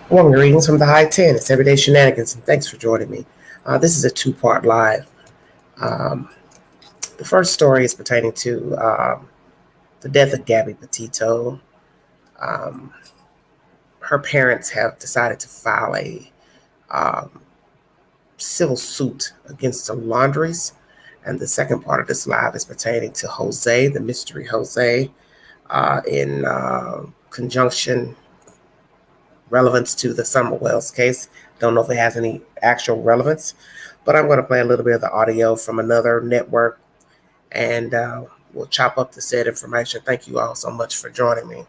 Warm greetings from the High 10. It's Everyday Shenanigans, and thanks for joining me. This is a two-part live. Um, the first story is pertaining to the death of Gabby Petito. Um, Her parents have decided to file a um, civil suit against the Laundries. And the second part of this live is pertaining to Jose, the mystery Jose, in conjunction relevance to the Summer Wells case. Don't know if it has any actual relevance, but I'm going to play a little bit of the audio from another network and we'll chop up the said information. Thank you all so much for joining me.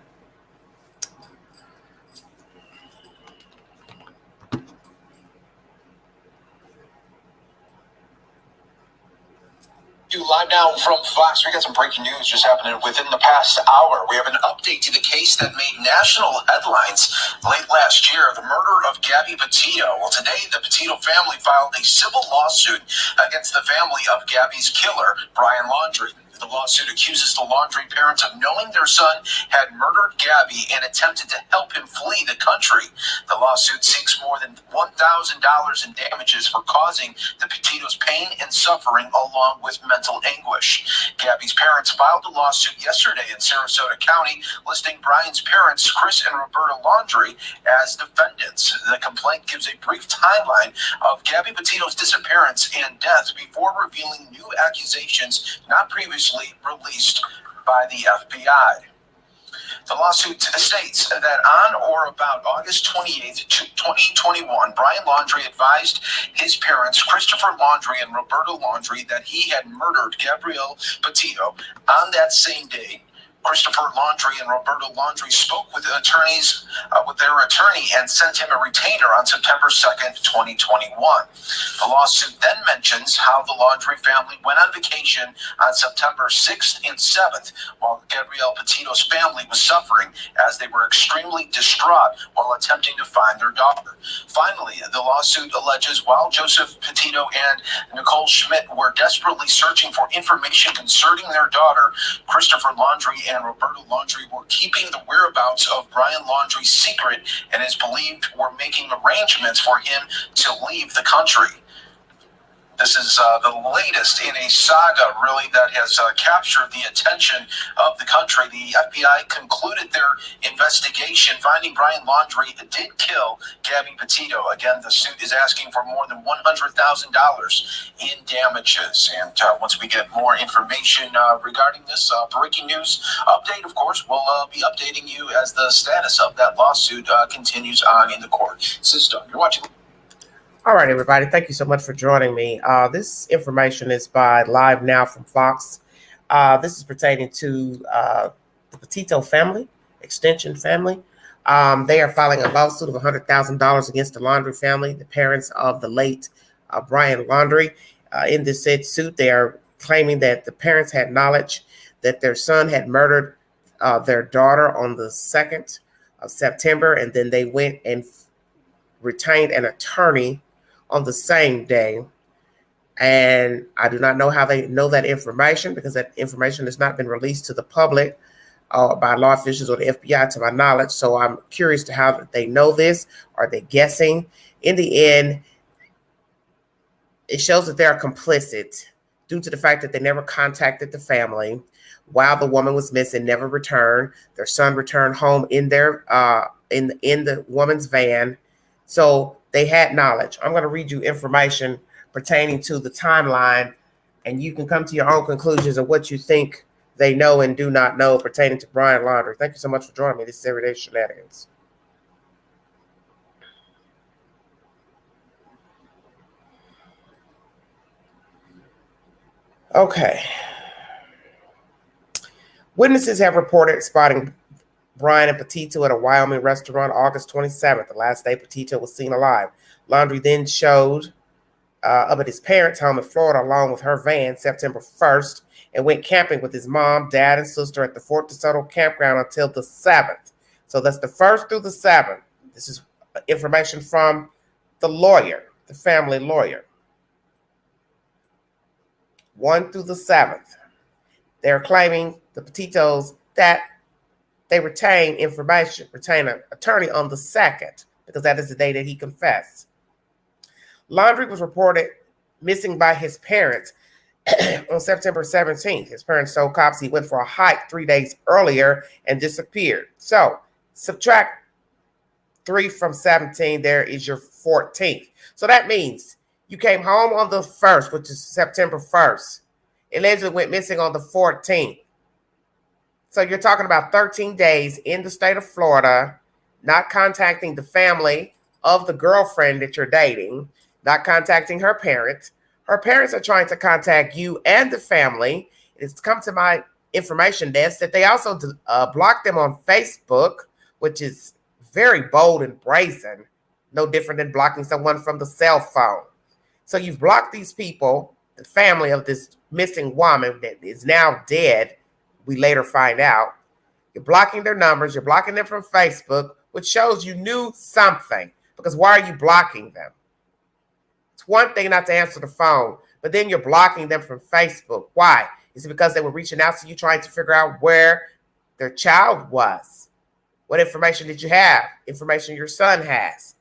You live now from Fox. We got some breaking news just happening within the past hour. We have an update to the case that made national headlines late last year, the murder of Gabby Petito. Well, today the Petito family filed a civil lawsuit against the family of Gabby's killer, Brian Laundrie. The lawsuit accuses the Laundrie parents of knowing their son had murdered Gabby and attempted to help him flee the country. The lawsuit seeks more than $1,000 in damages for causing the Petito's pain and suffering along with mental anguish. Gabby's parents filed a lawsuit yesterday in Sarasota County listing Brian's parents, Chris and Roberta Laundrie, as defendants. The complaint gives a brief timeline of Gabby Petito's disappearance and death before revealing new accusations not previously released by the FBI. The lawsuit states that on or about August 28th, 2021, Brian Laundrie advised his parents, Christopher Laundrie and Roberta Laundrie, that he had murdered Gabrielle Petito. On that same day, Christopher Laundrie and Roberta Laundrie spoke with their attorney and sent him a retainer on September 2nd, 2021. The lawsuit then mentions how the Laundrie family went on vacation on September 6th and 7th while Gabrielle Petito's family was suffering as they were extremely distraught while attempting to find their daughter. Finally, the lawsuit alleges while Joseph Petito and Nicole Schmidt were desperately searching for information concerning their daughter, Christopher Laundrie and Roberta Laundrie were keeping the whereabouts of Brian Laundrie secret and is believed were making arrangements for him to leave the country. This is the latest in a saga, really, that has captured the attention of the country. The FBI concluded their investigation, finding Brian Laundrie did kill Gabby Petito. Again, the suit is asking for more than $100,000 in damages. And once we get more information regarding this breaking news update, of course, we'll be updating you as the status of that lawsuit continues on in the court system. You're watching. All right, everybody. Thank you so much for joining me. This information is by Live Now from Fox. This is pertaining to the Petito family, extension family. They are filing a lawsuit of $100,000 against the Laundrie family, the parents of the late Brian Laundrie. In this said suit, they are claiming that the parents had knowledge that their son had murdered their daughter on the 2nd of September, and then they went and retained an attorney on the same day. And I do not know how they know that information because that information has not been released to the public by law officials or the FBI to my knowledge. So I'm curious to how they know this. Are they guessing? In the end, it shows that they are complicit due to the fact that they never contacted the family while the woman was missing, never returned. Their son returned home in their in the woman's van. So they had knowledge. I'm going to read you information pertaining to the timeline, and you can come to your own conclusions of what you think they know and do not know pertaining to Brian Laundrie. Thank you so much for joining me. This is Everyday Shenanigans. Okay. Witnesses have reported spotting Brian and Petito at a Wyoming restaurant August 27th, the last day Petito was seen alive. Laundrie then showed up at his parents' home in Florida along with her van September 1st and went camping with his mom, dad, and sister at the Fort DeSoto campground until the 7th. So that's the 1st through the 7th. This is information from the lawyer, the family lawyer. 1 through the 7th. They're claiming, the Petito'S, that they retain information, retain an attorney on the 2nd because that is the day that he confessed. Laundrie was reported missing by his parents on September 17th. His parents told cops he went for a hike 3 days earlier and disappeared. So subtract 3 from 17, there is your 14th. So that means you came home on the 1st, which is September 1st. Allegedly went missing on the 14th. So you're talking about 13 days in the state of Florida, not contacting the family of the girlfriend that you're dating, not contacting her parents. Her parents are trying to contact you and the family. It's come to my information desk that they also blocked them on Facebook, which is very bold and brazen, no different than blocking someone from the cell phone. So you've blocked these people, the family of this missing woman that is now dead, we later find out. You're blocking their numbers, you're blocking them from Facebook, which shows you knew something, because why are you blocking them? It's one thing not to answer the phone, but then you're blocking them from Facebook. Why? Is it because they were reaching out to you trying to figure out where their child was? What information did you have? Information your son has.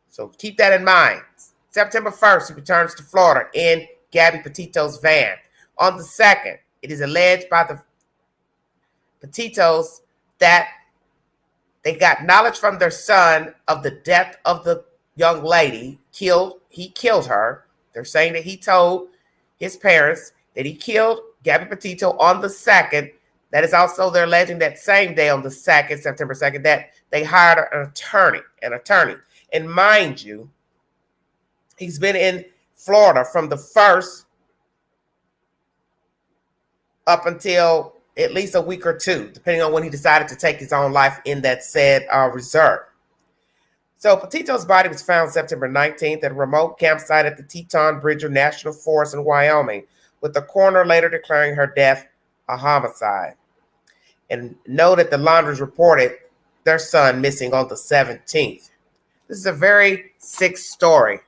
So keep that in mind. September 1st, he returns to Florida in Gabby Petito'S van. On the 2nd, it is alleged by the Petito'S that they got knowledge from their son of the death of the young lady. He killed her. They're saying that he told his parents that he killed Gabby Petito on the 2nd. That is also, they're alleging that same day on the 2nd, September 2nd, that they hired an attorney. And mind you, he's been in Florida from the 1st up until at least a week or two, depending on when he decided to take his own life in that said reserve. So Petito's body was found September 19th at a remote campsite at the Teton Bridger National Forest in Wyoming, with the coroner later declaring her death a homicide. And know that the Laundries reported their son missing on the 17th. This is a very sick story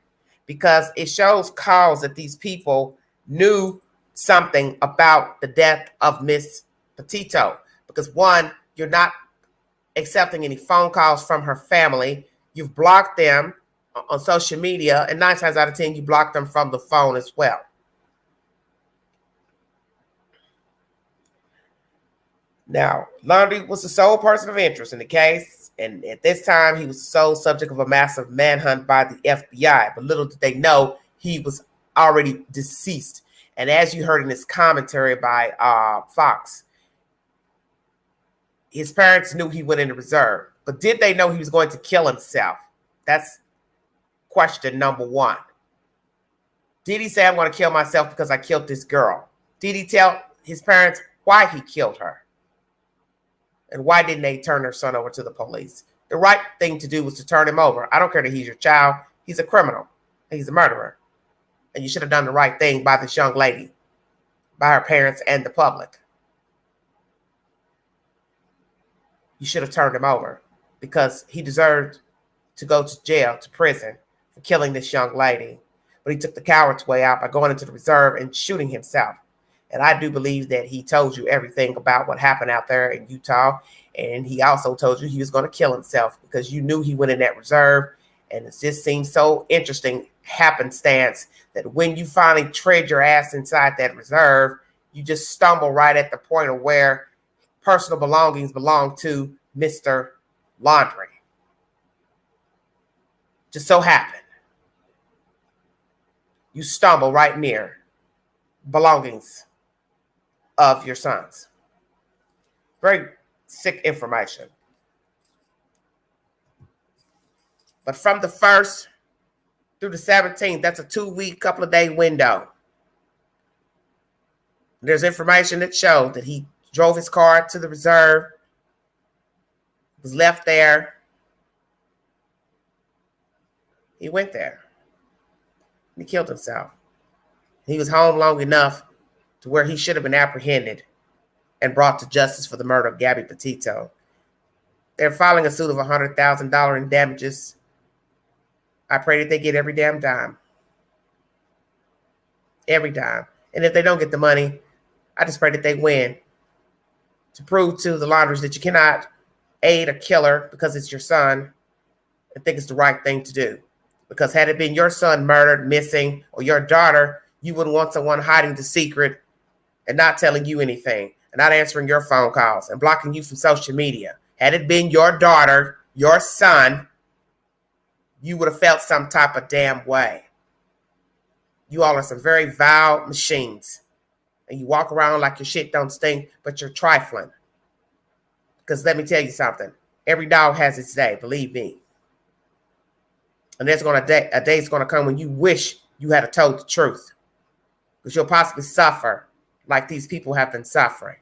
because it shows cause that these people knew something about the death of Miss Petito. Because one, you're not accepting any phone calls from her family. You've blocked them on social media, and 9 times out of 10, you block them from the phone as well. Now, Laundrie was the sole person of interest in the case, and at this time, he was the sole subject of a massive manhunt by the FBI. But little did they know he was already deceased. And as you heard in this commentary by Fox, his parents knew he went into reserve. But did they know he was going to kill himself? That's question number one. Did he say, I'm going to kill myself because I killed this girl? Did he tell his parents why he killed her? And why didn't they turn their son over to the police? The right thing to do was to turn him over. I don't care that he's your child. He's a criminal. He's a murderer. And you should have done the right thing by this young lady, by her parents and the public. You should have turned him over because he deserved to go to jail, to prison for killing this young lady. But he took the coward's way out by going into the reserve and shooting himself. And I do believe that he told you everything about what happened out there in Utah. And he also told you he was going to kill himself because you knew he went in that reserve. And it just seems so interesting, happenstance, that when you finally tread your ass inside that reserve, you just stumble right at the point of where personal belongings belong to Mr. Laundrie. Just so happened. You stumble right near belongings of your sons. Very sick information. But from the 1st through the 17th, that's a 2-week, couple of day window. There's information that showed that he drove his car to the reserve, was left there. He went there. He killed himself. He was home long enough to where he should have been apprehended and brought to justice for the murder of Gabby Petito. They're filing a suit of $100,000 in damages. I pray that they get every damn dime. Every dime. And if they don't get the money, I just pray that they win to prove to the Laundries that you cannot aid a killer because it's your son and think it's the right thing to do. Because had it been your son murdered, missing, or your daughter, you wouldn't want someone hiding the secret and not telling you anything, and not answering your phone calls, and blocking you from social media. Had it been your daughter, your son, you would have felt some type of damn way. You all are some very vile machines. And you walk around like your shit don't stink, but you're trifling. Because let me tell you something. Every dog has its day, believe me. And there's a day's going to come when you wish you had told the truth. Because you'll possibly suffer like these people have been suffering.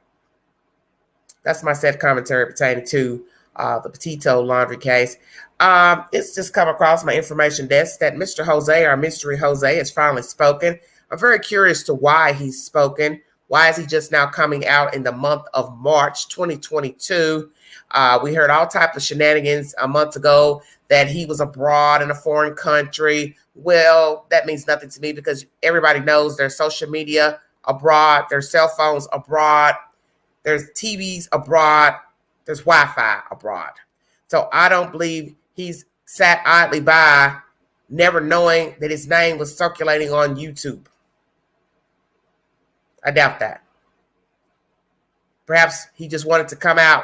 That's my said commentary pertaining to the Petito laundry case. It's just come across my information desk that Mr. Jose, our mystery Jose, has finally spoken. I'm very curious to why he's spoken. Why is he just now coming out in the month of March 2022? We heard all types of shenanigans a month ago that he was abroad in a foreign country. Well, that means nothing to me because everybody knows there's social media abroad, there's cell phones abroad, there's TVs abroad, there's Wi-Fi abroad. So I don't believe he's sat idly by, never knowing that his name was circulating on YouTube. I doubt that. Perhaps he just wanted to come out.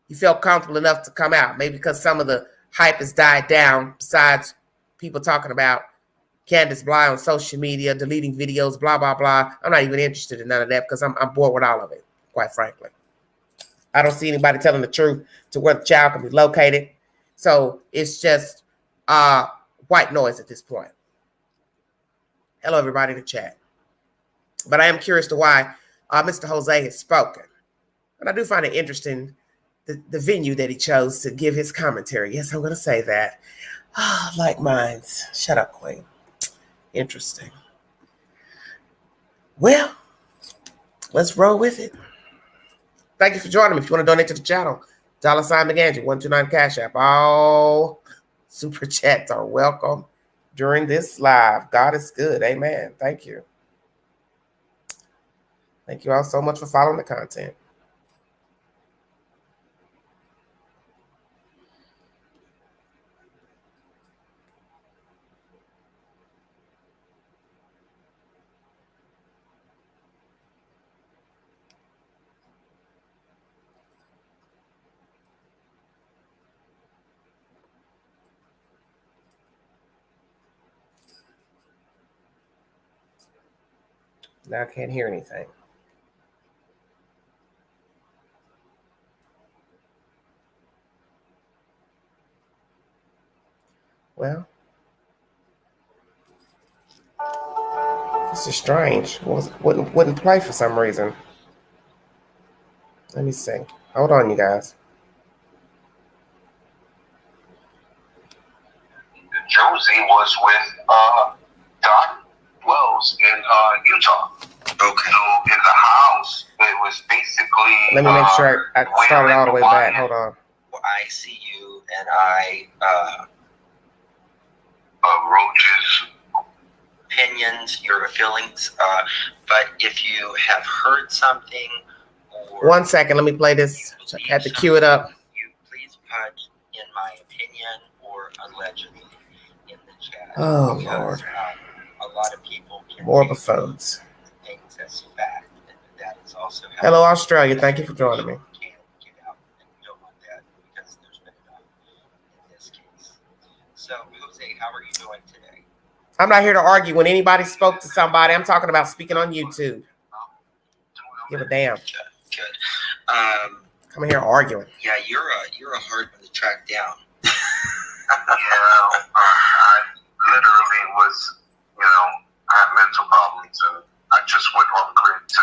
He felt comfortable enough to come out. Maybe because some of the hype has died down, besides people talking about Candace Bly on social media, deleting videos, blah, blah, blah. I'm not even interested in none of that because I'm bored with all of it, quite frankly. I don't see anybody telling the truth to where the child can be located. So it's just white noise at this point. Hello, everybody in the chat. But I am curious to why Mr. Jose has spoken. And I do find it interesting, the venue that he chose to give his commentary. Yes, I'm going to say that. Like minds. Shut up, Queen. Interesting. Well, let's roll with it. Thank you for joining me. If you want to donate to the channel, $, McAndrew, 129 Cash App. All super chats are welcome during this live. God is good. Amen. Thank you. Thank you all so much for following the content. Now I can't hear anything. Well, this is strange. Wouldn't play for some reason. Let me see. Hold on, you guys. Josie was with Doc Wells in Utah. Okay. So in the house, it was basically. Let me make sure I started all the way back. Hold on. I see you, and I roaches. Opinions, your feelings, but if you have heard something, or 1 second, let me play this. I had to cue it up. You please put in my opinion or allegedly in the chat. Oh, because, Lord. A lot of people can More buffoons. things as fact, and that is also how. Hello, Australia. Thank you for joining me. Can't get out, and we don't want that because there's been enough in this case. So, Jose, how are you doing today? I'm not here to argue. When anybody spoke to somebody, I'm talking about speaking on YouTube. Give a damn. Good. Come here arguing. Yeah, you're a hard one to track down. I literally was, I had mental problems, and I just went off grid to,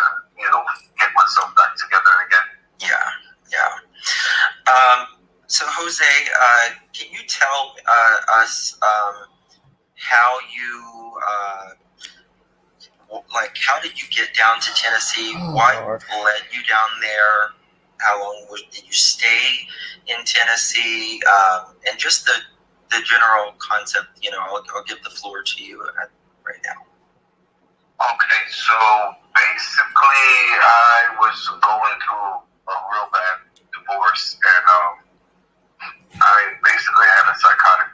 get myself back together again. Yeah. So Jose, can you tell us how you how did you get down to Tennessee? What Lord. led you down there? How long did you stay in Tennessee? And just the general concept. I'll give the floor to you right now. Okay, so basically I was going through a real bad divorce, and I basically had a psychotic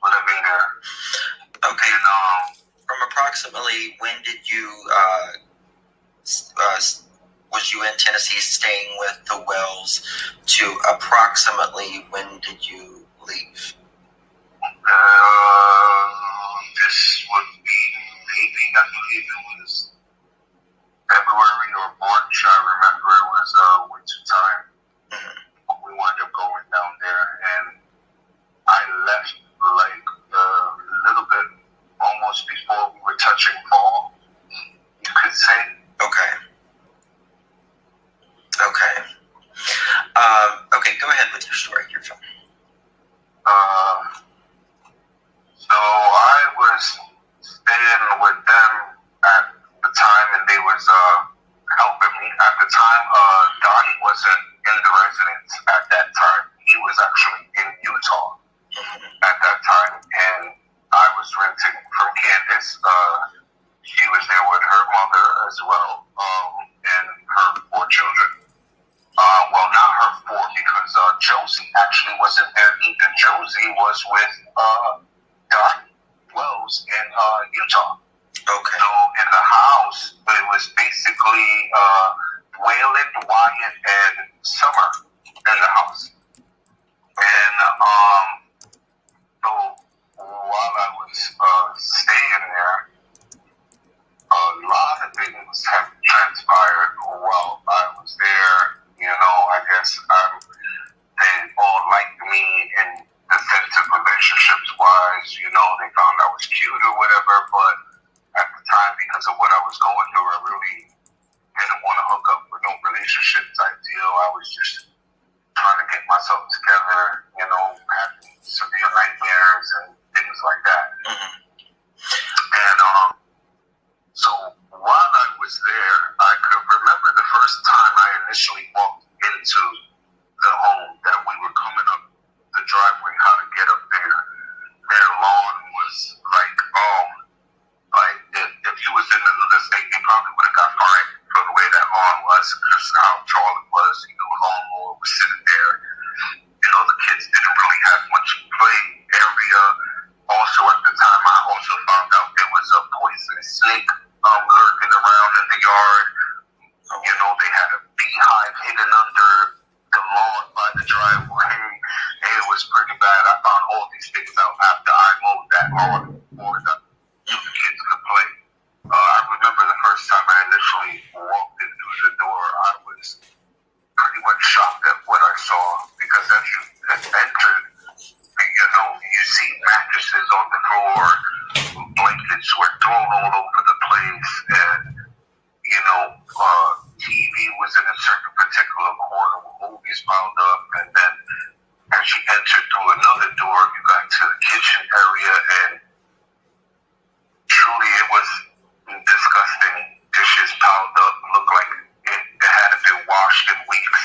living there. Okay. And from approximately when did you was you in Tennessee staying with the Wells to approximately when did you leave? This would be maybe, I believe it was February or March. I remember it was winter time. We wound up going down there, and I left like a little bit almost before we were touching fall, you could say. Okay. Okay, go ahead with your story. You're fine. So I was staying with them at the time, and they was helping me. At the time, Donnie wasn't in the residence at that time. He was actually in Utah at that time, and I was renting from Candace. She was there with her mother as well, and her 4 children. Well, not her 4, because Josie actually wasn't there either. Josie was with Donnie Wells in Utah. Okay. So in the house, it was basically Waylon, Wyatt, and Summer in the house. And so while I was staying there, a lot of things have transpired while I was there. You know, I guess they all liked me in the sense of relationships wise. You know, they found I was cute or whatever, but at the time, because of what I was going through, I really didn't want to hook up with no relationship type deal. I was just trying to get myself together, you know, having severe nightmares and things like that. And so while I was there, I could remember the first time I initially walked into the home that we were coming up the driveway, how to get up there. Their lawn was like, if you was in the state, you probably would have got fined for the way that lawn was, because how tall it was. You know, a lawnmower was sitting there. You know, the kids didn't really have much play area. Also, at the time, I also found out there was a poisonous snake lurking around in the yard. You know, they had a beehive hidden under the lawn by the driveway. It was pretty bad. I found all these things out after I mowed that lawn for the kids could play. I remember the first time I initially walked in through the door, I was pretty much shocked at what I saw, because as you entered, you know, you see mattresses on the floor, blankets were thrown all over the place, and, you know, TV was in a certain particular corner with movies piled up, and then as you entered through another door, you got to the kitchen area, and truly it was disgusting. Dishes piled up, looked like it hadn't been washed in weeks.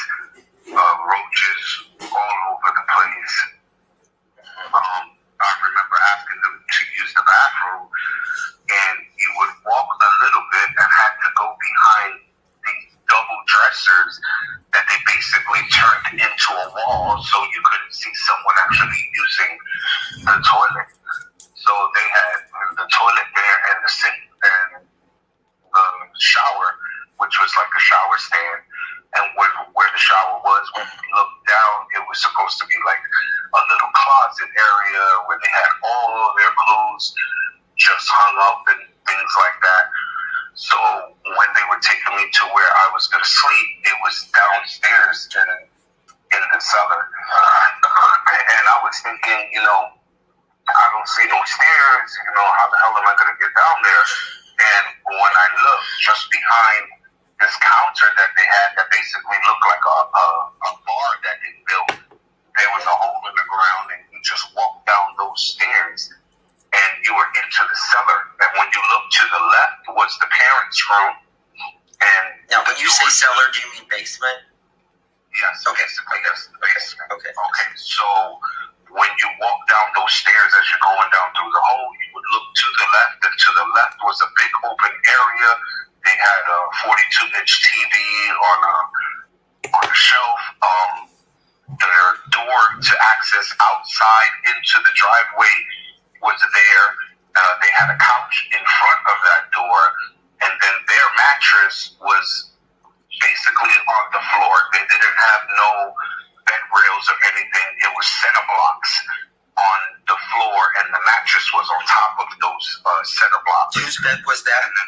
Roaches all over the place. I remember asking them to use the bathroom, and you would walk a little bit and had to go behind these double dressers that they basically turned into a wall, so you couldn't see someone actually using the toilet. So they had the toilet there and the sink and the shower, which was like a shower stand. And where the shower was, when you looked down, it was supposed to be like a little closet area where they had all of their clothes just hung up and things like that. So when they were taking me to where I was going to sleep, it was downstairs in the cellar. And I was thinking, you know, I don't see no stairs, you know, how the hell am I going to get down there? And when I looked just behind this counter that they had that basically looked like a bar that they built, there was a hole in the ground, and you just walked down those stairs and you were into the cellar. And when you looked to the left was the parents' room. And now, when you say cellar, do you mean basement? Yes. Okay. Basically, yes, the basement. Okay. Okay. So when you walk down those stairs as you're going down through the hole, you would look to the left, and to the left was a big open area. They had a 42-inch TV on a shelf. Their door to access outside into the driveway was there. They had a couch in front of that door, and then their mattress was basically on the floor. They didn't have no bed rails or anything. It was center blocks on the floor, and the mattress was on top of those center blocks. Whose bed was that? And then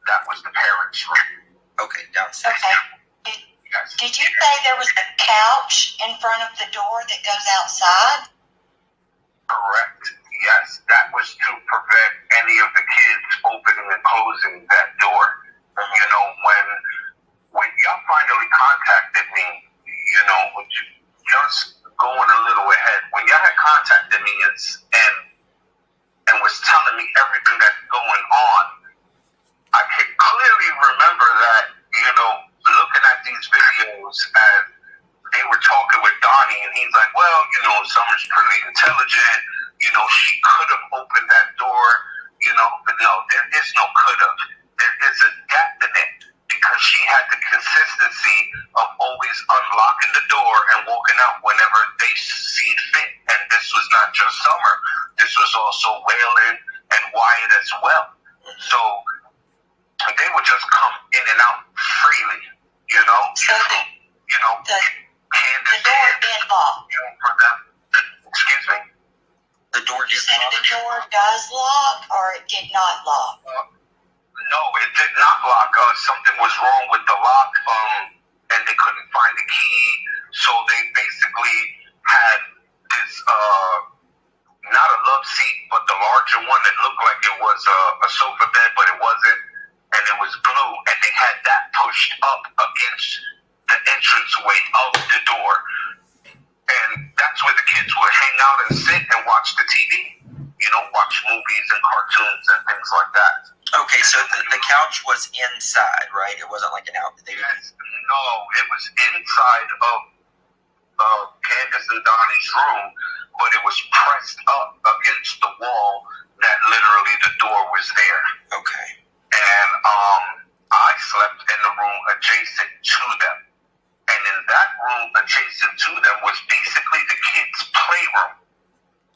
that was the parents' room. Okay, downstairs. Okay. Yes. Did you say there was a couch in front of the door that goes outside? Correct. Yes, that was to prevent any of the kids opening and closing that door. You know, when y'all finally contacted me, you know, just going a little ahead, when y'all had contacted me and was telling me everything that's going on, I could clearly remember that, you know, looking at these videos and they were talking with Donnie, and he's like, well, you know, Summer's pretty intelligent. You know, she could have opened that door, you know, but no, there is no could have. There is a definite, because she had the consistency of always unlocking the door and walking out whenever they see fit. And this was not just Summer. This was also Waylon and Wyatt as well. So they would just come in and out freely, you know? So You know, the door did lock. For them. Excuse me? The door You did said lock? the door does lock or it did not lock? No, it did not lock. Something was wrong with the lock, and they couldn't find the key, so they basically had this, not a love seat, but the larger one that looked like it was a sofa bed, but it wasn't, and it was blue, and they had that pushed up against the entranceway of the door. And that's where the kids would hang out and sit and watch the TV, you know, watch movies and cartoons and things like that. Okay, so the couch was inside, right? It wasn't like an out. No, it was inside of Candace and Donnie's room, but it was pressed up against the wall that literally the door was there. Okay. And I slept in the room adjacent to them. And in that room adjacent to them was basically the kids' playroom.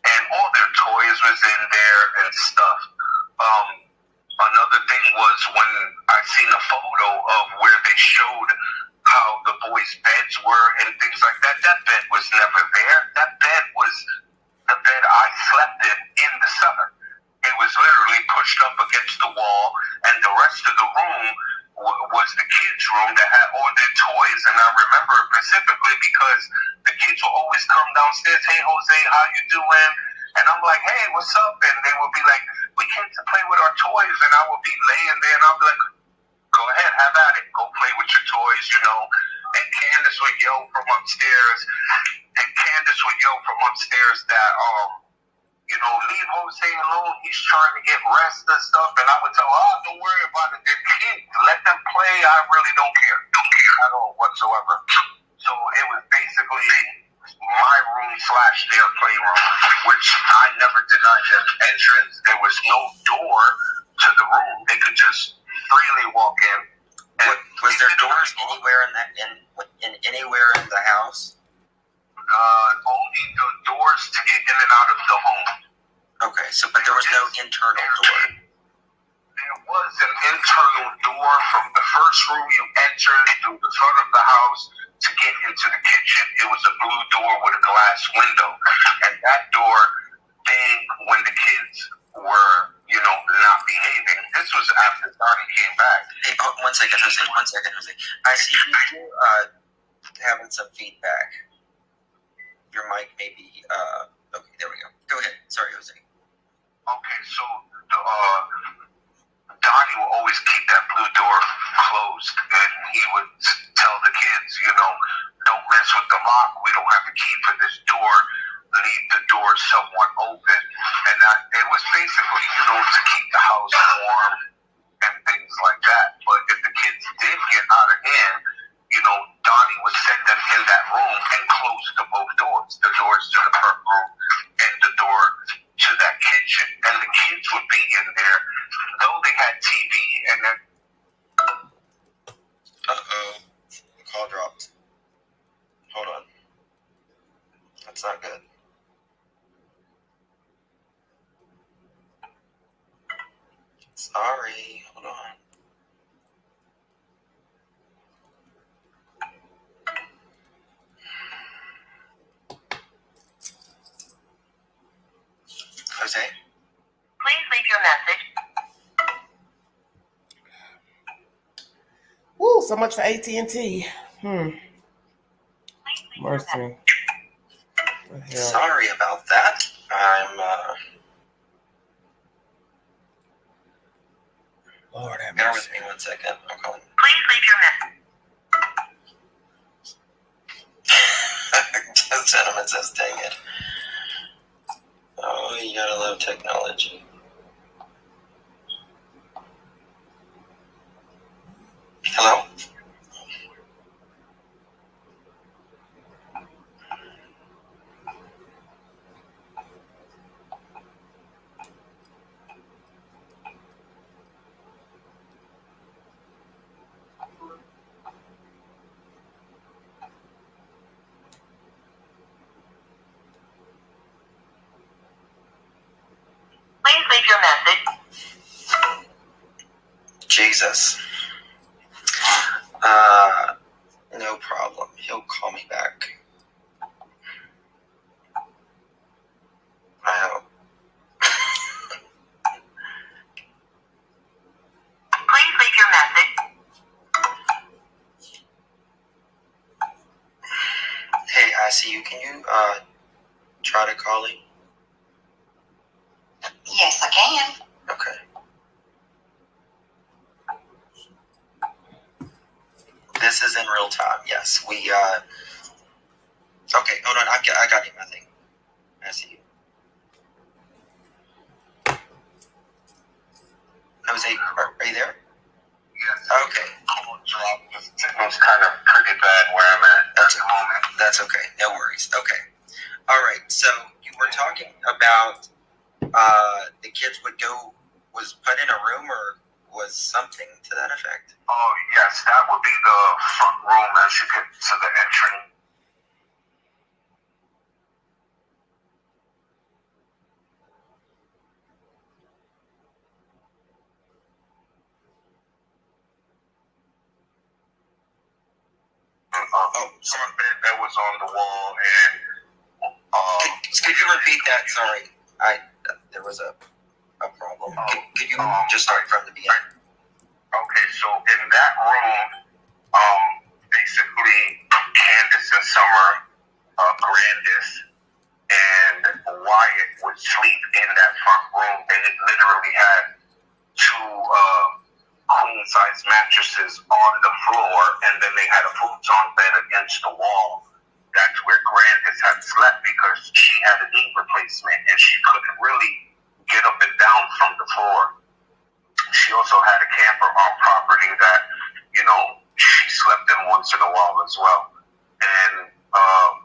And all their toys was in there and stuff. Another thing was when I seen a photo of where they showed how the boys' beds were and things like that. That bed was never there. That bed was the bed I slept in the summer. It was literally pushed up against the wall, and the rest of the room was the kids' room that had all their toys. And I remember it specifically because the kids would always come downstairs, hey, Jose, how you doing? And I'm like, hey, what's up? And they would be like, we came to play with our toys. And I would be laying there, and I'll be like, go ahead, have at it. Go play with your toys, you know. And Candace would yell from upstairs. That, you know, leave Jose alone. He's trying to get rest and stuff. And I would tell her, oh, don't worry about it. They're kids. Let them play. I really don't care. Don't care at all whatsoever. So it was basically my room / their playroom, which I never denied them entrance. There was no door to the room. They could just freely walk in. And Was there doors anywhere in anywhere in the house? Only the doors to get in and out of the home. Okay, so but there was no internal door. There was an internal door from the first room you entered through the front of the house to get into the kitchen. It was a blue door with a glass window. And that door, when the kids were, you know, not behaving, this was after Donnie came back. Hey, one second, Jose. I see you having some feedback. Your mic may be, okay, there we go. Go ahead. Sorry, Jose. Okay, so Donnie will always keep that blue door closed, and he would tell the kids, you know, don't mess with the lock. We don't have a key for this door. Leave the door somewhat open. And it was basically, you know, to keep the house warm and things like that. But if the kids did get out of hand, you know, Donnie would set them in that room and close the both doors. The doors to the front room and the door to that kitchen. And the kids would be in there, though they had TV and then... Uh-oh. The call dropped. Hold on. That's not good. Sorry, hold on. Jose? Please leave your message. Woo, so much for AT&T. Mercy. Sorry about that. I'm, Lord have bear mercy. with me 1 second. I'm calling. Please leave your message. The gentleman says, dang it. Oh, you gotta love technology. Hello? Please leave your message. Jesus. No problem. He'll call me back. I hope. Please leave your message. Hey, I see you. Can you, try to call him? Yes, I can. Okay. This is in real time. Yes, we. Okay, hold on. I got him. I think. I see you. Jose, are you there? Yes. Okay. The signal's kind of pretty bad where I'm at the moment. That's okay. No worries. Okay. All right. So you were talking about the kids was put in a room or was something to that effect. Oh, yes, that would be the front room as you get to the entry. Some bed that was on the wall, and could you repeat that? Sorry, there was a problem. Could you just start from the beginning? Okay, so in that room, basically Candace and Summer, Grandis, and Wyatt would sleep in that front room. They literally had two queen-size mattresses on the floor, and then they had a futon bed against the wall. That's where Grandis had slept because she had a knee replacement, and she couldn't really get up and down from the floor. She also had a camper on property that, she slept in once in a while as well. And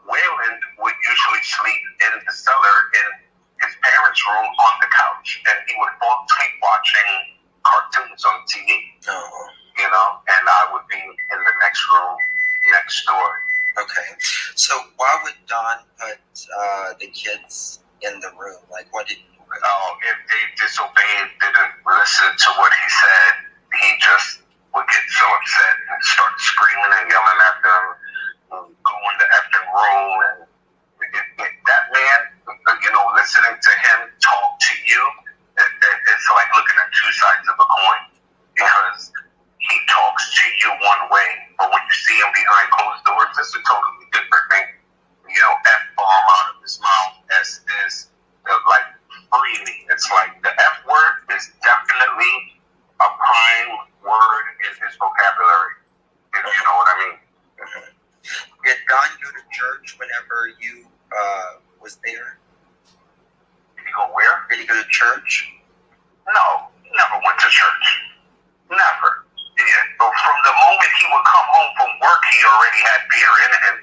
Wayland would usually sleep in the cellar in his parents' room on the couch, and he would fall asleep watching cartoons on TV. Oh. And I would be in the next room next door. Okay. So why would Don put the kids in the room? Like, what did? If they disobeyed, didn't listen to what he said, he just would get so upset and start screaming and yelling at them, go in the effing room. And that man, listening to him talk to you, it's like looking at two sides of a coin, because he talks to you one way, but when you see him behind closed doors, it's a totally different thing. F-bomb out of his mouth, S, like, freely. It's like the F word is definitely a prime word in his vocabulary, if you know what I mean. Mm-hmm. Did Don go to church whenever you was there? Did he go where? Did he go to church? No, he never went to church. Never. Yeah. But from the moment he would come home from work, he already had beer in him.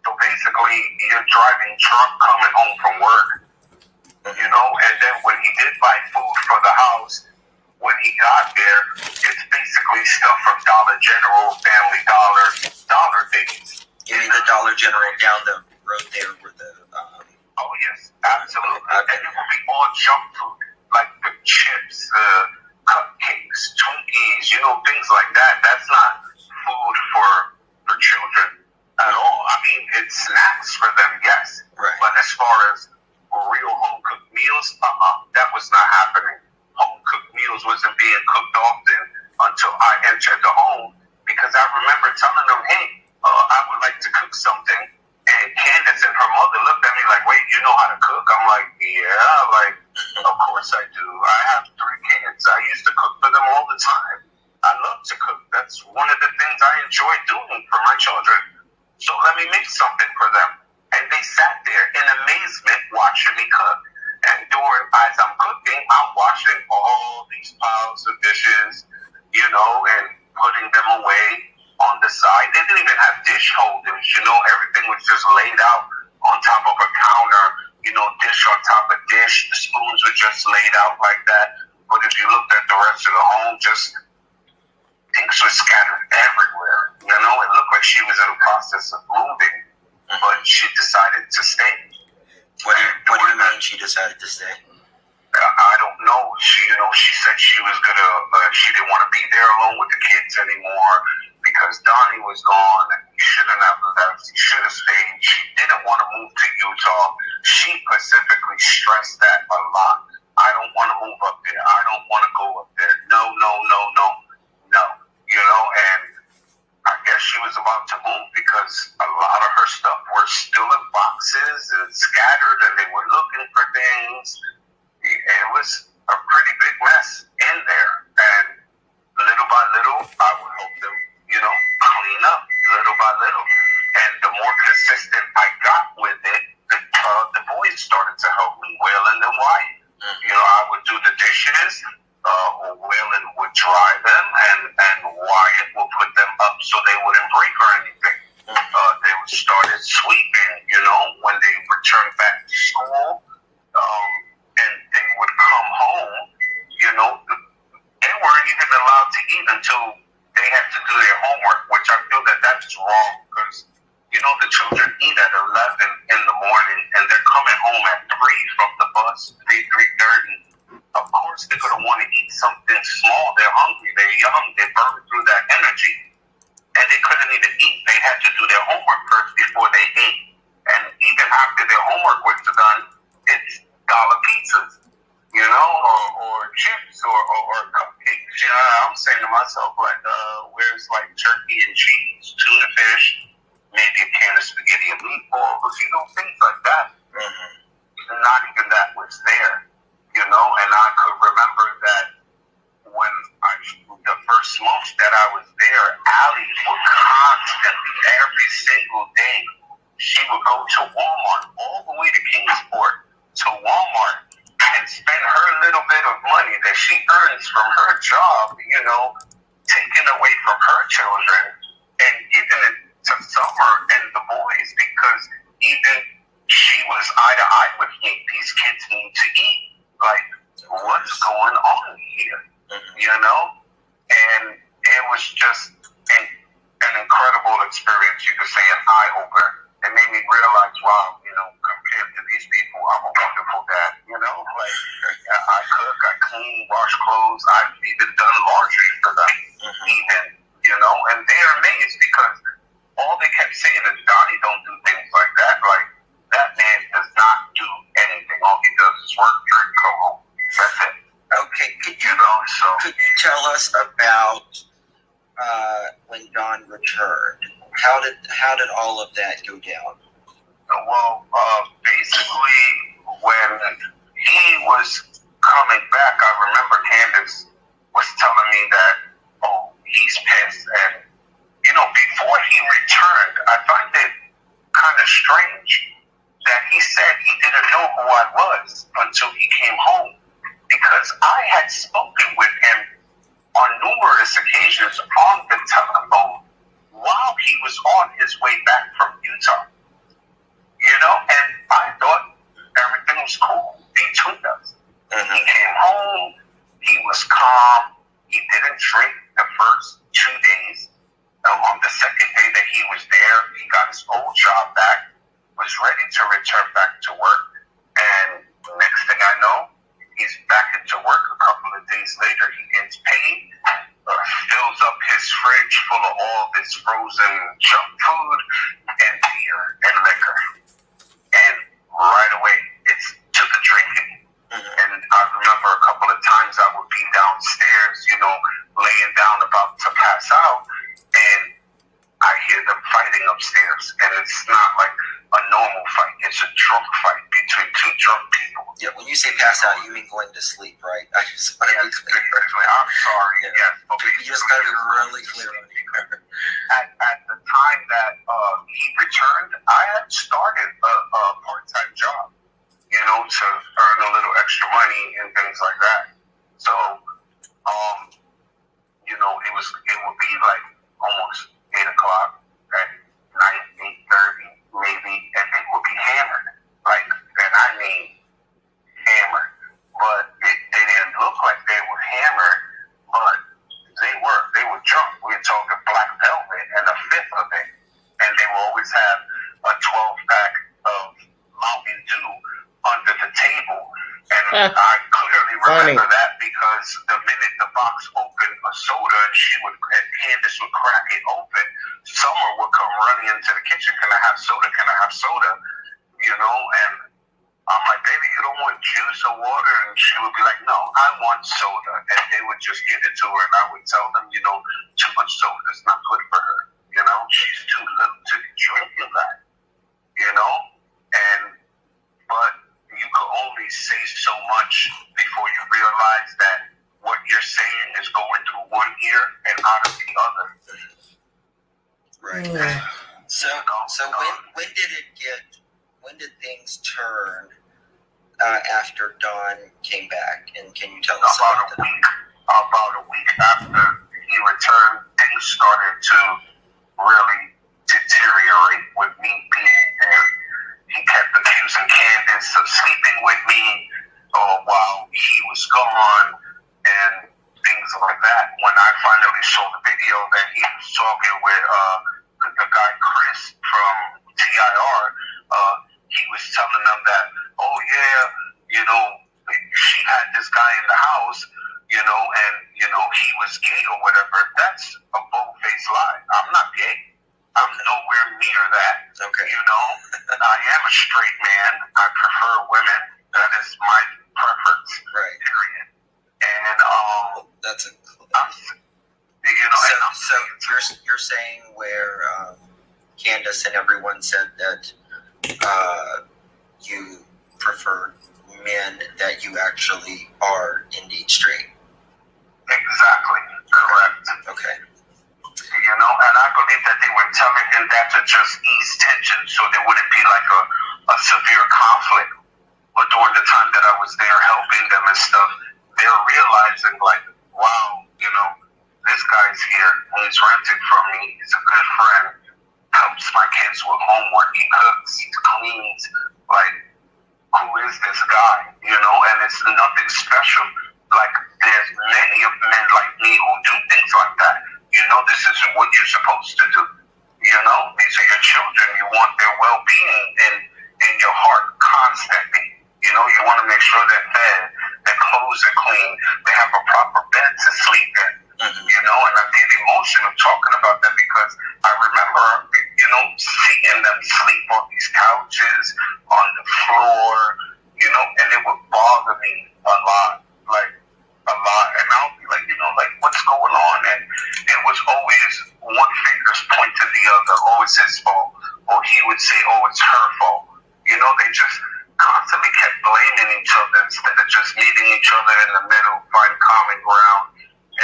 So basically, you're driving drunk coming home from work, and then when he did buy food for the house, when he got there, it's basically stuff from Dollar General, Family Dollar, Dollar Days. You mean the Dollar General down the road there where the... Oh, yes, absolutely. And it would be all junk food, like the chips, cut cupcakes, Twinkies, things like that. That's not food for children at all. I mean, it's snacks for them, yes. Right. But as far as real home cooked meals, that was not happening. Home cooked meals wasn't being cooked often until I entered the home, because I remember telling them, hey, I would like to cook something. And Candace and her mother looked at me like, wait, you know how to cook? I'm like, yeah, like, of course I do. I have 3 kids. I used to cook for them all the time. I love to cook. That's one of the things I enjoy doing for my children. So let me make something for them. And they sat there in amazement watching me cook. And as I'm cooking, I'm washing all these piles of dishes, and putting them away on the side. They didn't even have dish holders, everything was just laid out on top of a counter, dish on top of dish. The spoons were just laid out like that. But if you looked at the rest of the home, just things were scattered everywhere. It looked like she was in the process of moving, but she decided to stay. What do you mean she decided to stay? I don't know. She said she was gonna. She didn't want to be there alone with the kids anymore because Donnie was gone. And he shouldn't have left. He should have stayed. She didn't want to move to Utah. She specifically stressed that a lot. I don't want to move up there. I don't want to go up there. No. And I guess she was about to move because a lot of her stuff were still in boxes and scattered, and they were looking for things. It was a pretty big mess in there, and little by little, I would help them, clean up little by little. And the more consistent I got with it, the boys started to help me, Waylon and Wyatt. I would do the dishes, Waylon would dry them, and Wyatt would put them up so they wouldn't break or anything. They started sweeping, when they returned back to school, and they would come home, they weren't even allowed to eat until they had to do their homework, which I feel that's wrong because, the children eat at 11 in the morning and they're coming home at 3 from the bus, 3:30. Of course, they're going to want to eat something small. They're hungry. They're young. They burn through that energy. And they couldn't even eat. They had to do their homework first before they ate. And even after their homework was done, it's dollar pizzas, or chips or cupcakes. I'm saying to myself, like, where's like turkey and cheese, tuna fish, maybe a can of spaghetti and meatballs, things like that. Not even that was there, and I could remember that when the first month that I was there, Allie would constantly, every single day, she would go to Walmart, all the way to Kingsport, to Walmart, and spend her little bit of money that she earns from her job, taken away from her children, and giving it to Summer and the boys, because even she was eye to eye with me. These kids need to eat. Like, what's going on here? And it was just an incredible experience. You could say an eye opener. It made me realize, wow, compared to these people, I'm a wonderful dad. I cook, I clean, wash clothes. I've even done laundry for them, and they're amazed because all they kept saying is, Donnie don't do things like that. Like, that man does not do anything. All he does is work, drink, go home. That's it. Okay, could you tell us about when Don returned? How did all of that go down? Well, basically, when he was coming back, I remember Candace was telling me that, he's pissed. And, before he returned, I find it kind of strange that he said he didn't know who I was until he came home, because I had spoken with him on numerous occasions on the telephone while he was on his way back from Utah. And I thought everything was cool between us. He came home, he was calm, he didn't drink the first 2 days. On the second day that he was there, he got his old job back, was ready to return back to work, and next thing I know, he's back into work. A couple of days later, he gets paid is frozen junk food and beer and liquor. And right away, it's to the drinking. And I remember a couple of times I would be downstairs, laying down about to pass out, and I hear them fighting upstairs. And it's not like a normal fight. It's a drunk fight between two drunk people. Yeah, when you say pass out, you mean going to sleep, right? I just want to be clear. I'm sorry. Yeah. Yes, but You just got to be really clear on it. At the time that he returned, I had started a part-time job, to earn a little extra money and things like that. So, it would be like almost 8 o'clock at night, 8:30 maybe, and they would be hammered, and I mean hammered. But they didn't look like they were hammered, but they were drunk. We were talking Black Velvet and a fifth of it, and they would always have a 12-pack of Mountain Dew under the table. And I clearly remember that because the minute the box opened a soda and Candace would crack it open, Summer would come running into the kitchen. Can I have soda? Can I have soda? And I'm like, baby, you don't want juice or water? And she would be like, no, I want soda. And they would just give it to her. And I would tell them, too much soda is not good for her. She's too little to be drinking that. But you could only say so much before you realize that what you're saying is going through one ear and out of the other. Right. So when did things turn after Don came back? And can you tell us about that? About a week after he returned, things started to really deteriorate with me being there. He kept accusing Candace of sleeping with me while he was gone and things like that. When I finally saw the video that he was talking with the guy Chris from TIR, he was telling them that, she had this guy in the house, and he was gay or whatever. That's a bold-faced lie. I'm not gay. I'm nowhere near that. Okay. I am a straight man. I prefer women. That is my preference. Right. Period. And that's a. So you're saying where Candace and everyone said that you prefer men, that you actually are indeed straight. Exactly. Correct. Okay. And I believe that they were telling him that to just ease tension so there wouldn't be like a severe conflict. But during the time that I was there helping them and stuff, they're realizing like, wow, this guy's here and he's renting from me. He's a good friend, helps my kids with homework, he cooks, he cleans. Like, who is this guy? And it's nothing special. Like, there's many of men like me who do things like that. This is what you're supposed to do. These are your children. You want their well-being in your heart constantly. You want to make sure they're fed, their clothes are clean, they have a proper bed to sleep in. And I get emotional talking about that because I remember, seeing them sleep on these couches, on the floor, and it would bother me a lot. And I'll be like, what's going on? And it was always one finger's point to the other. Oh, it's his fault. Or he would say, oh, it's her fault. They just constantly kept blaming each other instead of just meeting each other in the middle, find common ground,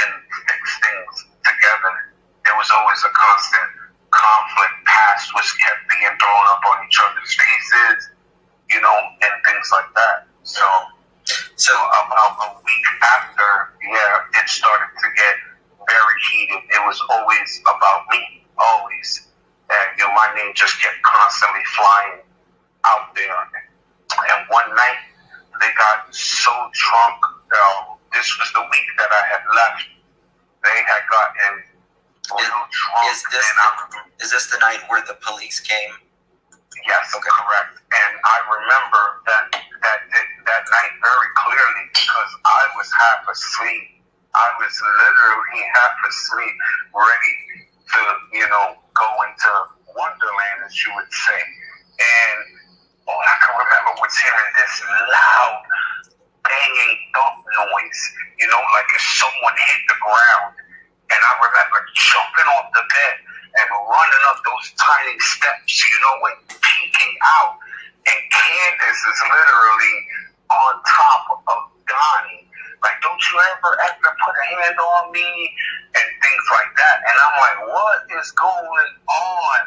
and fix things together. There was always a constant conflict. Past was kept being thrown up on each other's faces, and things like that. So about a week after, it started to get very heated. It was always about me, always. And my name just kept constantly flying out there. And one night, they got so drunk. This was the week that I had left. They had gotten real drunk. Is this the night where the police came? Yes, okay. Correct. And I remember that night very clearly because I was half asleep. I was literally half asleep, ready to, go into Wonderland, as you would say. And all I can remember was hearing this loud, banging thump noise, like if someone hit the ground. And I remember jumping off the bed and running up those tiny steps, and peeking out. And Candace is literally on top of Donnie. Like, don't you ever put a hand on me? And things like that. And I'm like, what is going on?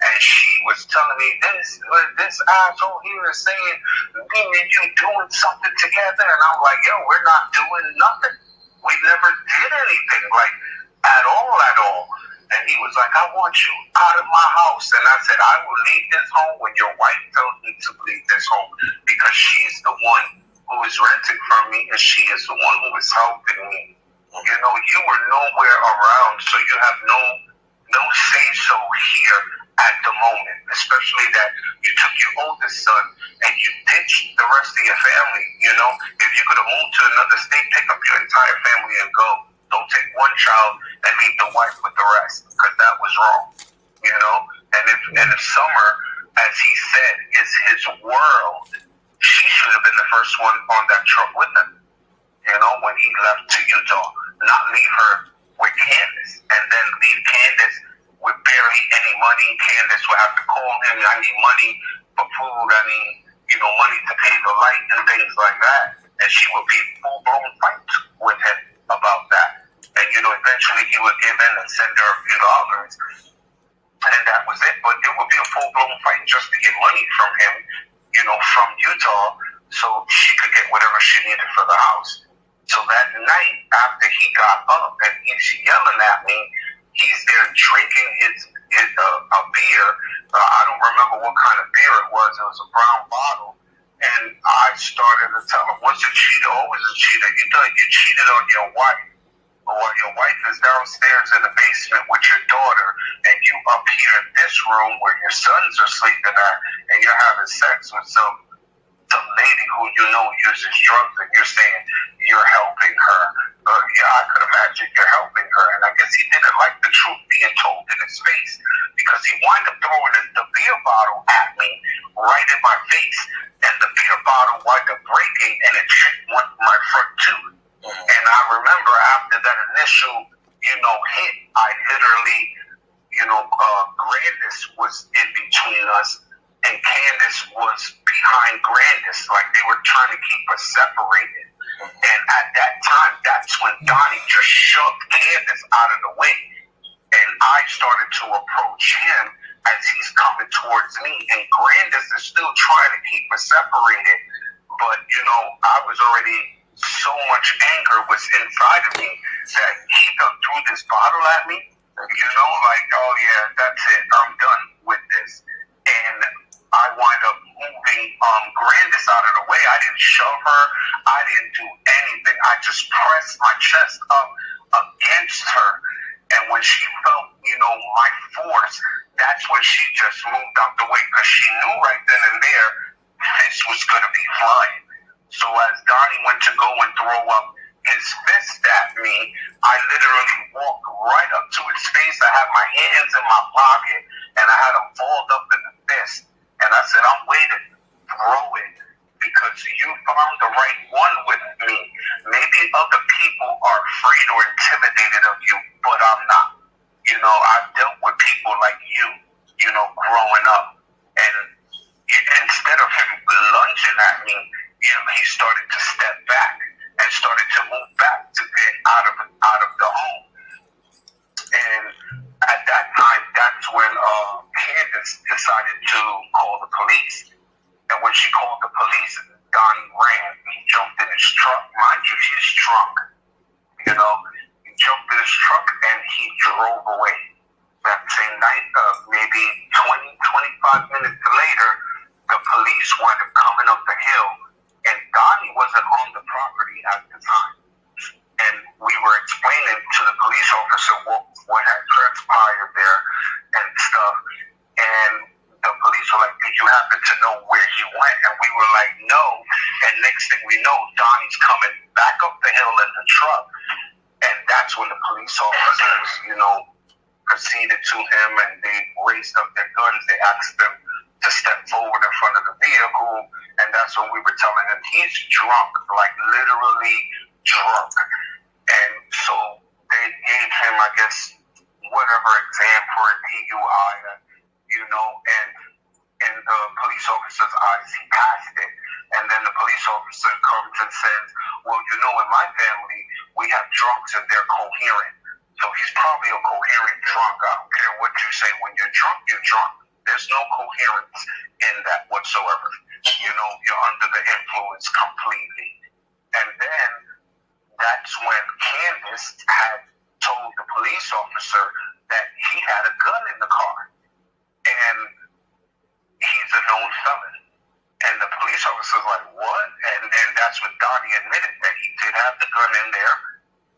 And she was telling me, this asshole here is saying, me and you doing something together. And I'm like, yo, we're not doing nothing. We never did anything, like, at all. And he was like, I want you out of my house. And I said, I will leave this home when your wife tells me to leave this home, because she's the one who is renting from me, and she is the one who is helping me. You were nowhere around, so you have no say-so here at the moment, especially that you took your oldest son and you ditched the rest of your family. If you could have moved to another state, pick up your entire family and go. Don't take one child and leave the wife with the rest, because that was wrong. And if Summer, as he said, is his world, she should have been the first one on that truck with him, when he left to Utah, not leave her with Candace, and then leave Candace with barely any money. Candace would have to call him, I need money for food, I need, money to pay the light and things like that. And she would be full-blown fights with him about that. And, eventually he would give in and send her a few dollars, and that was it. But it would be a full-blown fight just to get money from him, from Utah, so she could get whatever she needed for the house. So that night, after he got up and he's yelling at me, he's there drinking a beer. I don't remember what kind of beer it was. It was a brown bottle. And I started to tell him, was a cheater, always a cheater. You cheated on your wife. Or your wife is downstairs in the basement with your daughter, and you up here in this room where your sons are sleeping at, and you're having sex with some lady who uses drugs, and you're saying you're helping her. Yeah, I could imagine you're helping her. And I guess he didn't like the truth being told in his face, because he wound up throwing the beer bottle at me right in my face, and the beer bottle wound up breaking, and it chipped my front tooth. And I remember after that initial, hit, I literally, Grandis was in between us, and Candace was behind Grandis, like they were trying to keep us separated. And at that time, that's when Donnie just shoved Candace out of the way, and I started to approach him as he's coming towards me, and Grandis is still trying to keep us separated, but I was already, so much anger was inside of me that he threw this bottle at me, like, oh yeah, that's it, I'm done with this. And I wind up moving Grandis out of the way. I didn't shove her, I didn't do anything. I just pressed my chest up against her, and when she felt, my force, that's when she just moved out the way, because she knew right then and there this was going to be flying. So as Donnie went to go and throw up his fist at me, I literally walked right up to his face. I had my hands in my pocket, and I had him balled up in the fist. And I said, I'm waiting, throw it, because you found the right one with me. Maybe other people are afraid or intimidated of you, but I'm not. I've dealt with people like you, growing up. And instead of him lunging at me, he started to step back and started to move back to get out of the home. And at that time, that's when Candace decided to call the police. And when she called the police, Donnie ran. He jumped in his truck. Mind you, he's drunk. He jumped in his truck and he drove away. That same night, maybe 20, 25 minutes later, the police wound up coming up the hill. And Donnie wasn't on the property at the time. And we were explaining to the police officer what had transpired there and stuff. And the police were like, did you happen to know where he went? And we were like, no. And next thing we know, Donnie's coming back up the hill in the truck. And that's when the police officers, proceeded to him and they raised up their guns. They asked them to step forward in front of the vehicle, and that's when we were telling him he's drunk, like literally drunk. And so they gave him, I guess, whatever exam for a DUI, and in the police officer's eyes, he passed it. And then the police officer comes and says, well, in my family, we have drunks and they're coherent. So he's probably a coherent drunk. I don't care what you say. When you're drunk, you're drunk. There's no coherence in that whatsoever. You're under the influence completely. And then that's when Candace had told the police officer that he had a gun in the car. And he's a known felon. And the police officer's like, what? And that's when Donnie admitted that he did have the gun in there.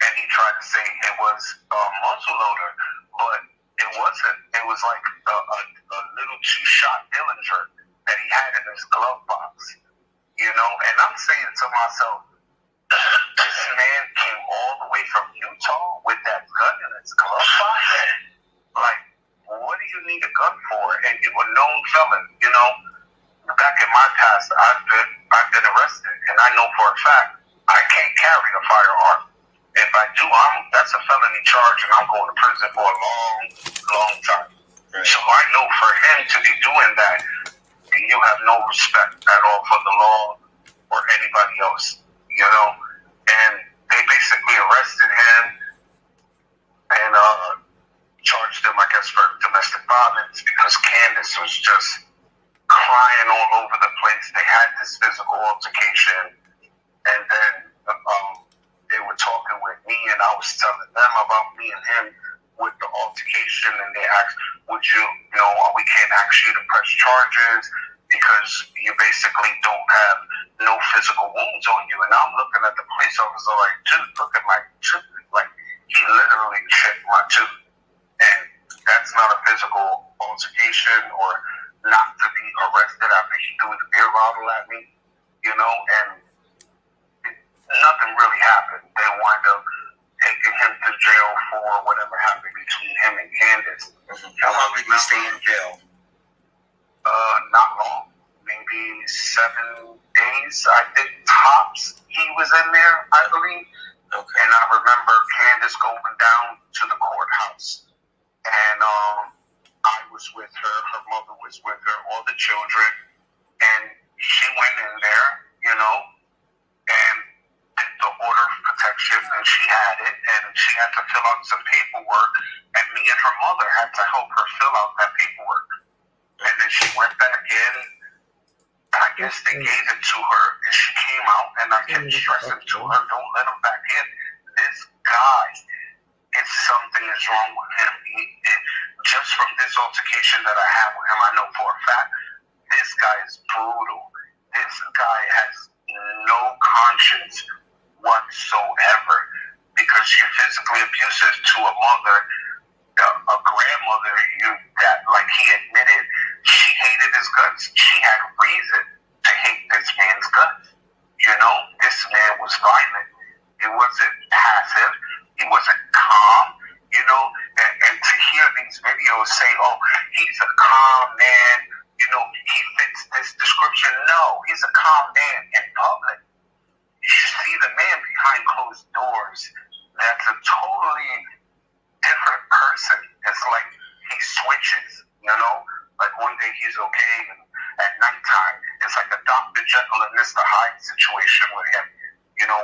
And he tried to say it was a muzzle loader, but it wasn't. It was like a little 2-shot Dillinger that he had in his glove box. And I'm saying to myself, this man came all the way from Utah with that gun in his glove box? Like, what do you need a gun for? And you a known felon, Back in my past, I've been arrested, and I know for a fact I can't carry a firearm. If I do, that's a felony charge, and I'm going to prison for a long, long time. Right. So I know for him to be doing that, you have no respect at all for the law or anybody else, And they basically arrested him and charged him, I guess, for domestic violence because Candace was just crying all over the place. They had this physical altercation, and then they were talking with me, and I was telling them about me and him with the altercation, and they asked, would you, we can't ask you to press charges because you basically don't have no physical wounds on you. And I'm looking at the police officer like, dude, look at my tooth. Like, he literally checked my tooth. And that's not a physical altercation or not to be arrested after he threw the beer bottle at me, and nothing really happened. They wound up taking him to jail for whatever happened between him and Candace. Mm-hmm. How long did he stay in jail? Not long. Maybe 7 days. I think tops he was in there, I believe. Okay. And I remember Candace going down to the courthouse. And I was with her. Her mother was with her. All the children. And she went in there, and did the order of protection, and she had it, and she had to fill out some paperwork, and me and her mother had to help her fill out that paperwork. And then she went back in, and I guess they gave it to her, and she came out, and I kept stressing to her, don't let him back in. This guy, something is wrong with him. Just from this altercation that I have with him, I know for a fact, this guy is brutal. This guy has no conscience whatsoever because you're physically abusive to a mother, a grandmother, that, like he admitted, she hated his guts. She had reason to hate this man's guts. This man was violent. He wasn't passive. He wasn't calm. And to hear these videos say, oh, he's a calm man, he fits this description. No, he's a calm man in public. You see the man behind closed doors. That's a totally different person. It's like he switches, like one day he's okay, and at nighttime, it's like a Dr. Jekyll and Mr. Hyde situation with him.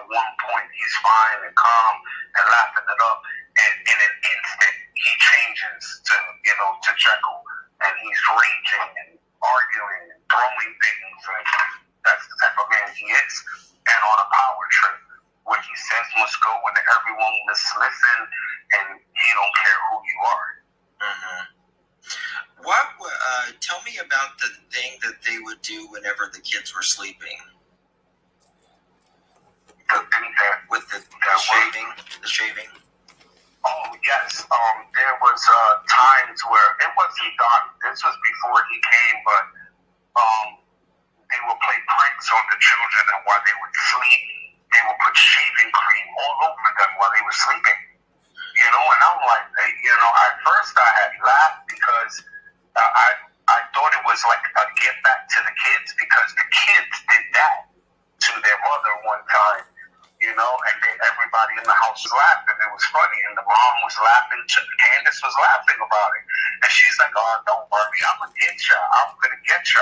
One point he's fine and calm and laughing it up, and in an instant he changes to Jekyll, and he's raging and arguing and throwing things, and that's the type of man he is. And on a power trip, what he says must go, and everyone must listen, and he don't care who you are. Mm-hmm. Tell me about the thing that they would do whenever the kids were sleeping. With the shaving. Oh yes, there was times where it wasn't done. This was before he came, but they would play pranks on the children, and while they would sleep, they would put shaving cream all over them while they were sleeping. And I'm like, at first I and everybody in the house was laughing. It was funny, and the mom was laughing too. Candace was laughing about it, and she's like, "Oh, don't worry, I'm gonna get ya. I'm gonna get ya."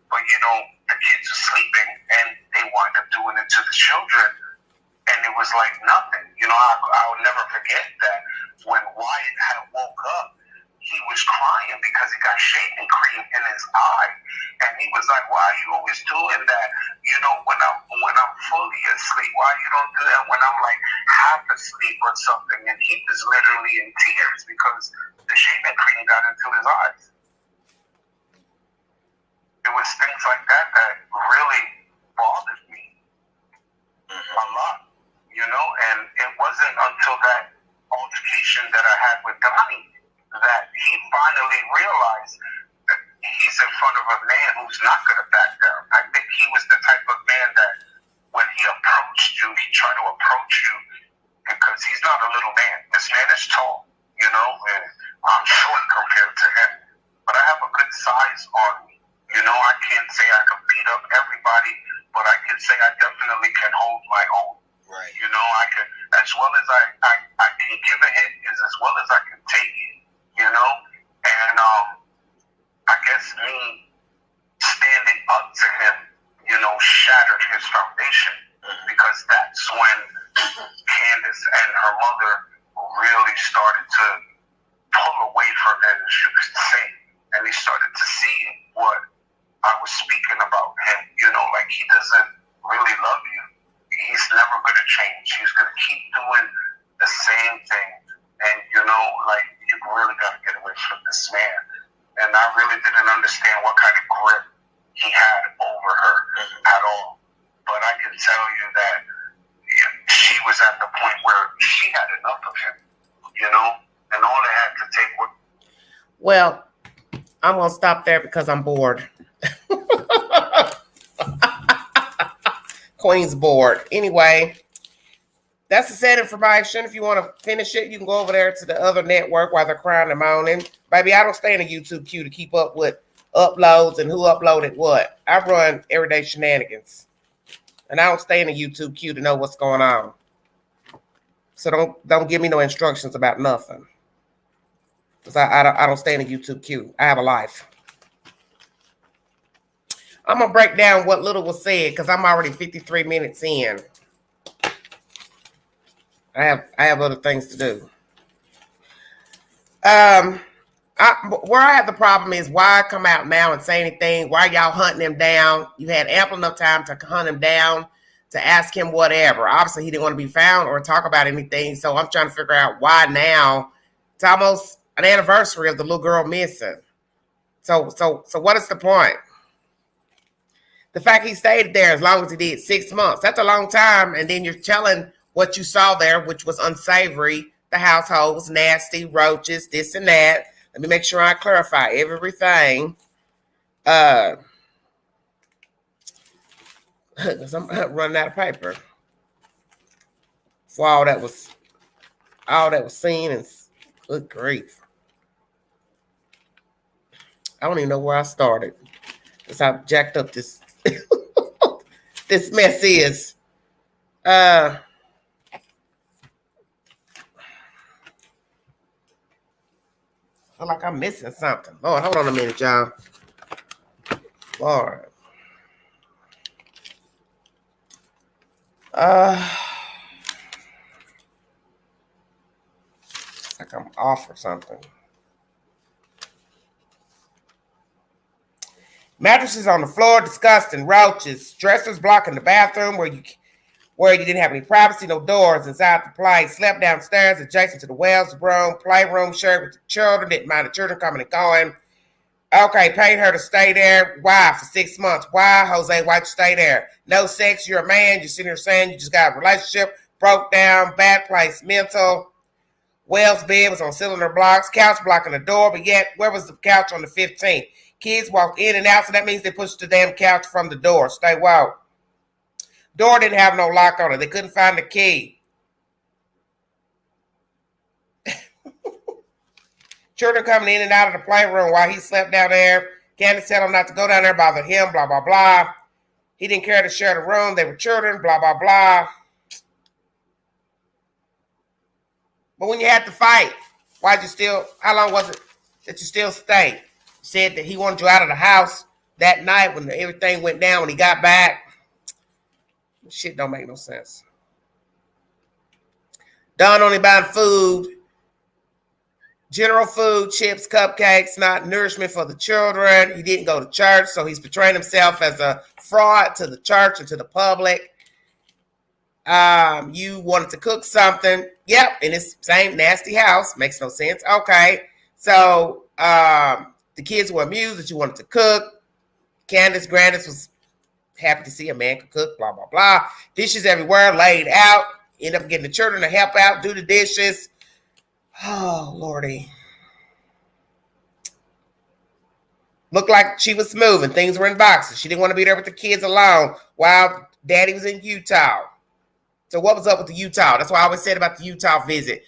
But the kids were sleeping, and they wound up doing it to the children, and it was like nothing. I'll never forget that when Wyatt had woke up, he was crying because he got shaving cream in his eye, and he was like, "Why are you always doing that? When I'm fully asleep, why you don't do that when I'm like half asleep or something?" And he was literally in tears because the shaving cream got into his eyes. It was things like that that really bothered me a lot, and it wasn't until that altercation that I had with Donnie that he finally realized that he's in front of a man who's not going to back down. I think he was the type of man that when he approached you, he tried to approach you because he's not a little man. This man is tall, and I'm short compared to him. But I have a good size on me. I can't say I can beat up everybody, but I can say I definitely can hold my own. Right. I can, as well as I can give a hit, is as well as I can take it. And I guess me standing up to him, shattered his foundation, because that's when Candace and her mother really started to pull away from him, as you could say, and they started to see what I was speaking about him, like he doesn't really love you. He's never going to change. He's going to keep doing the same thing. And, like, you really got to get away from this man. And I really didn't understand what kind of grip he had over her at all. But I can tell you that she was at the point where she had enough of him, and all they had to take was... Well, I'm going to stop there because I'm bored. Queen's bored. Anyway, that's the sad information. If you want to finish it, you can go over there to the other network while they're crying and moaning. Baby, I don't stay in the YouTube queue to keep up with uploads and who uploaded what. I run everyday shenanigans. And I don't stay in the YouTube queue to know what's going on. So don't give me no instructions about nothing. Because I don't stay in the YouTube queue. I have a life. I'm going to break down what little was said because I'm already 53 minutes in. I have other things to do. Where I have the problem is why come out now and say anything? Why y'all hunting him down? You had ample enough time to hunt him down, to ask him whatever. Obviously, he didn't want to be found or talk about anything. So I'm trying to figure out why now. It's almost an anniversary of the little girl missing. So what is the point? The fact he stayed there as long as he did, 6 months, that's a long time. And then you're telling what you saw there, which was unsavory. The household was nasty, roaches, this and that. Let me make sure I clarify everything. Because I'm running out of paper. For all that was seen, and good grief. I don't even know where I started. Because I've jacked up this this mess is. I feel like I'm missing something. Lord, hold on a minute, y'all. Lord. It's like I'm off or something. Mattresses on the floor, disgusting. Roaches. Dressers blocking the bathroom where you didn't have any privacy, no doors inside the place. Slept downstairs adjacent to the Wells room. Playroom shared with the children. Didn't mind the children coming and going. Okay, paid her to stay there. Why? For 6 months. Why, Jose? Why'd you stay there? No sex. You're a man. You're sitting here saying you just got a relationship. Broke down. Bad place. Mental. Wells' bed was on cylinder blocks. Couch blocking the door. But yet, where was the couch on the 15th? Kids walked in and out, so that means they pushed the damn couch from the door. Stay woke. Door didn't have no lock on it. They couldn't find the key. Children coming in and out of the playroom while he slept down there. Candace told him not to go down there, bother him, blah, blah, blah. He didn't care to share the room. They were children, blah, blah, blah. But when you had to fight, why'd you still, how long was it that you still stayed? You said that he wanted you out of the house that night when everything went down, when he got back. Shit don't make no sense. Don only buying food, general food, chips, cupcakes, not nourishment for the children. He didn't go to church, so he's portraying himself as a fraud to the church and to the public. You wanted to cook something. Yep, in this same nasty house. Makes no sense. Okay. So the kids were amused that you wanted to cook. Candace Grandis was happy to see a man could cook, blah, blah, blah. Dishes everywhere, laid out. End up getting the children to help out, do the dishes. Oh, Lordy. Looked like she was smooth and things were in boxes. She didn't want to be there with the kids alone while Daddy was in Utah. So what was up with the Utah? That's why I always said about the Utah visit.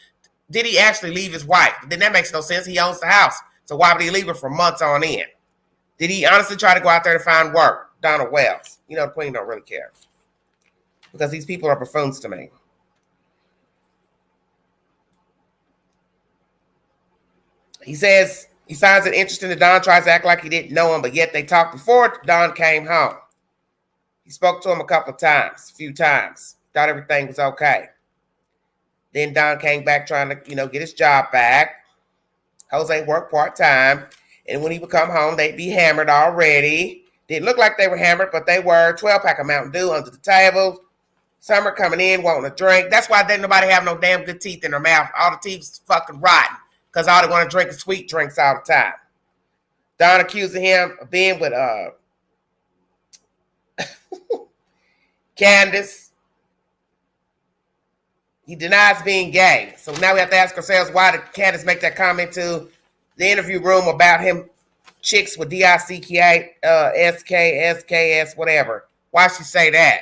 Did he actually leave his wife? Then that makes no sense. He owns the house. So why would he leave her for months on end? Did he honestly try to go out there to find work? Donald Wells. You know, the Queen don't really care. Because these people are buffoons to me. He says he finds it interesting that Don tries to act like he didn't know him, but yet they talked before Don came home. He spoke to him a few times. Thought everything was okay. Then Don came back trying to, get his job back. Jose worked part-time. And when he would come home, they'd be hammered already. Didn't look like they were hammered, but they were. 12-pack of Mountain Dew under the table. Summer coming in, wanting a drink. That's why didn't nobody have no damn good teeth in their mouth. All the teeth is fucking rotten. Because all they want to drink is sweet drinks all the time. Don accusing him of being with Candace. He denies being gay. So now we have to ask ourselves, why did Candace make that comment to the interview room about him, chicks with D-I-C-K, S-K-S, whatever? Why she say that?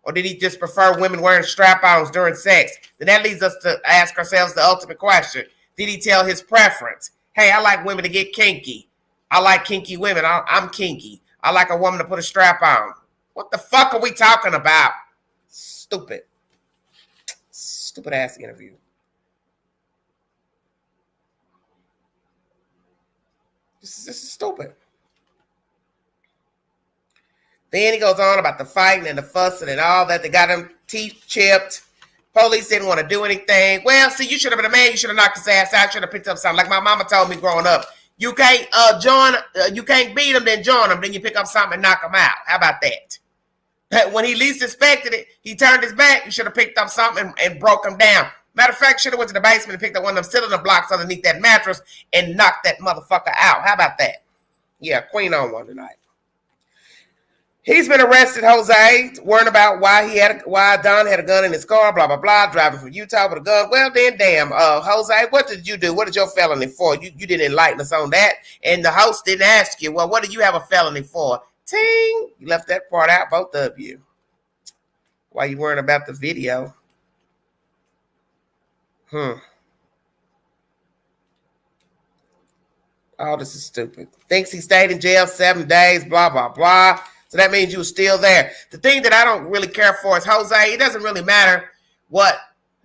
Or did he just prefer women wearing strap-ons during sex? Then that leads us to ask ourselves the ultimate question. Did he tell his preference? Hey, I like women to get kinky. I like kinky women. I'm kinky. I like a woman to put a strap on. What the fuck are we talking about? Stupid. Stupid ass interview. This is stupid. Then he goes on about the fighting and the fussing and all that. They got him teeth chipped. Police didn't want to do anything. Well, see, you should have been a man. You should have knocked his ass out. Should have picked up something. Like my mama told me growing up. You can't you can't beat him, then join him. Then you pick up something and knock him out. How about that? When he least expected it, he turned his back. You should have picked up something and broke him down. Matter of fact, should have went to the basement and picked up one of them cylinder blocks underneath that mattress and knocked that motherfucker out. How about that? Yeah, Queen on one tonight. He's been arrested, Jose, worrying about why Don had a gun in his car, blah, blah, blah, driving from Utah with a gun. Well, then, damn, Jose, what did you do? What is your felony for? You didn't enlighten us on that. And the host didn't ask you, well, what do you have a felony for? Ting! You left that part out, both of you. Why you worrying about the video? Oh, this is stupid. Thinks he stayed in jail 7 days, blah, blah, blah. So that means you were still there. The thing that I don't really care for is Jose. It doesn't really matter what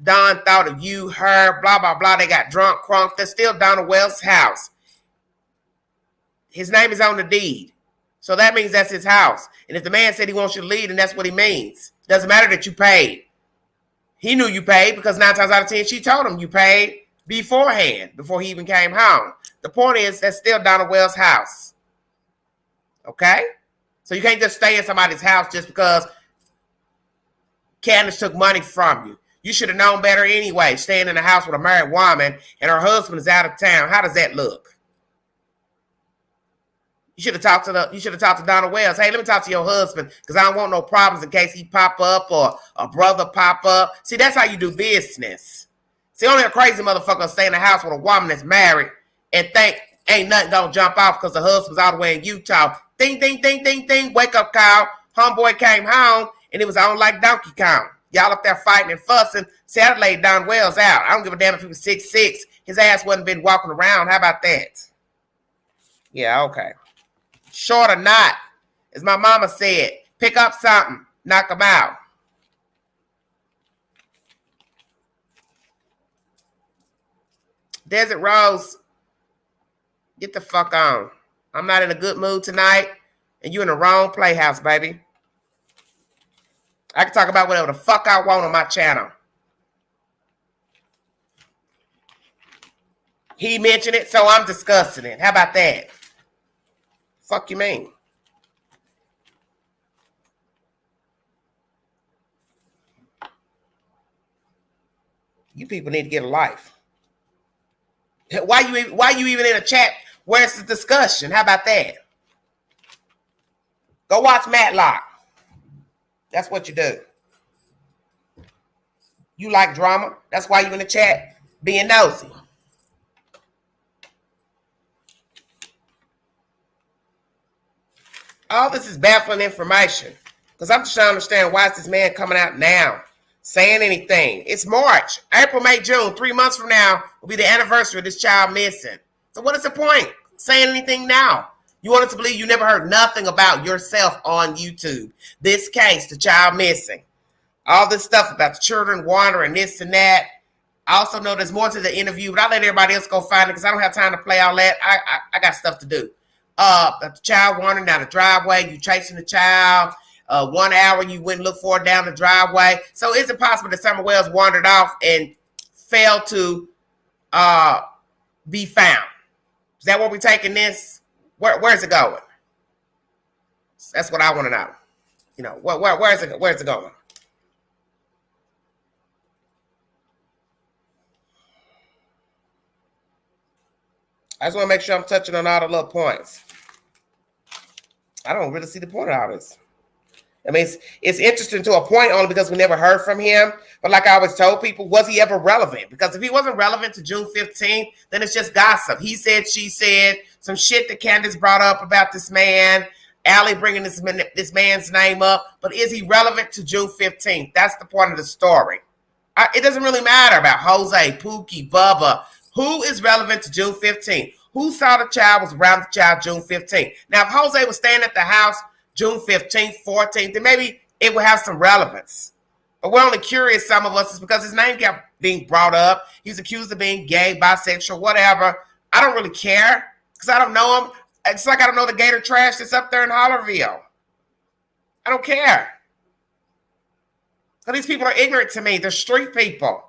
Don thought of you, her, blah, blah, blah. They got drunk, crunk. That's still Donald Wells' house. His name is on the deed. So that means that's his house. And if the man said he wants you to leave, then that's what he means. It doesn't matter that you paid. He knew you paid because 9 times out of 10, she told him you paid beforehand, before he even came home. The point is, that's still Donald Wells' house. Okay? So you can't just stay in somebody's house just because Candace took money from you. You should have known better anyway, staying in a house with a married woman and her husband is out of town. How does that look? You should have talked to Donald Wells. Hey, let me talk to your husband because I don't want no problems in case he pop up or a brother pop up. See, that's how you do business. See, only a crazy motherfucker stay in a house with a woman that's married and think ain't nothing gonna jump off because the husband's all the way in Utah. Ding, ding, ding, ding, ding. Wake up call. Homeboy came home and it was on like Donkey Kong. Y'all up there fighting and fussing. See, I laid Don Wells out. I don't give a damn if he was 6'6". His ass wasn't been walking around. How about that? Yeah, okay. Short or not, as my mama said, pick up something, knock him out. Desert Rose, get the fuck on. I'm not in a good mood tonight, and you in the wrong playhouse, baby. I can talk about whatever the fuck I want on my channel. He mentioned it, so I'm discussing it. How about that? Fuck you mean? You people need to get a life. Why you even in a chat? Where's the discussion? How about that? Go watch Matlock. That's what you do. You like drama. That's why you in the chat being nosy. All this is baffling information. Because I'm just trying to understand why is this man coming out now saying anything. It's March, April, May, June. 3 months from now will be the anniversary of this child missing. So what is the point saying anything now? You want us to believe you never heard nothing about yourself on YouTube. This case, the child missing. All this stuff about the children wandering, this and that. I also know there's more to the interview, but I'll let everybody else go find it because I don't have time to play all that. I got stuff to do. The child wandering down the driveway, you chasing the child. 1 hour you went and looked for it down the driveway. So is it possible that Summer Wells wandered off and failed to be found? Is that where we're taking this? Where's it going? That's what I want to know. You know, where's it going? I just want to make sure I'm touching on all the little points. I don't really see the point of all this. I mean, it's interesting to a point only because we never heard from him. But like I always told people, was he ever relevant? Because if he wasn't relevant to June 15th, then it's just gossip. He said, she said, some shit that Candace brought up about this man, Allie bringing this man's name up. But is he relevant to June 15th? That's the point of the story. It doesn't really matter about Jose, Pookie, Bubba. Who is relevant to June 15th? Who saw the child, was around the child June 15th? Now, if Jose was staying at the house June 15th, 14th, then maybe it would have some relevance. But we're only curious, some of us, is because his name kept being brought up. He's accused of being gay, bisexual, whatever. I don't really care because I don't know him. It's like I don't know the Gator Trash that's up there in Hollerville. I don't care. Because these people are ignorant to me. They're street people.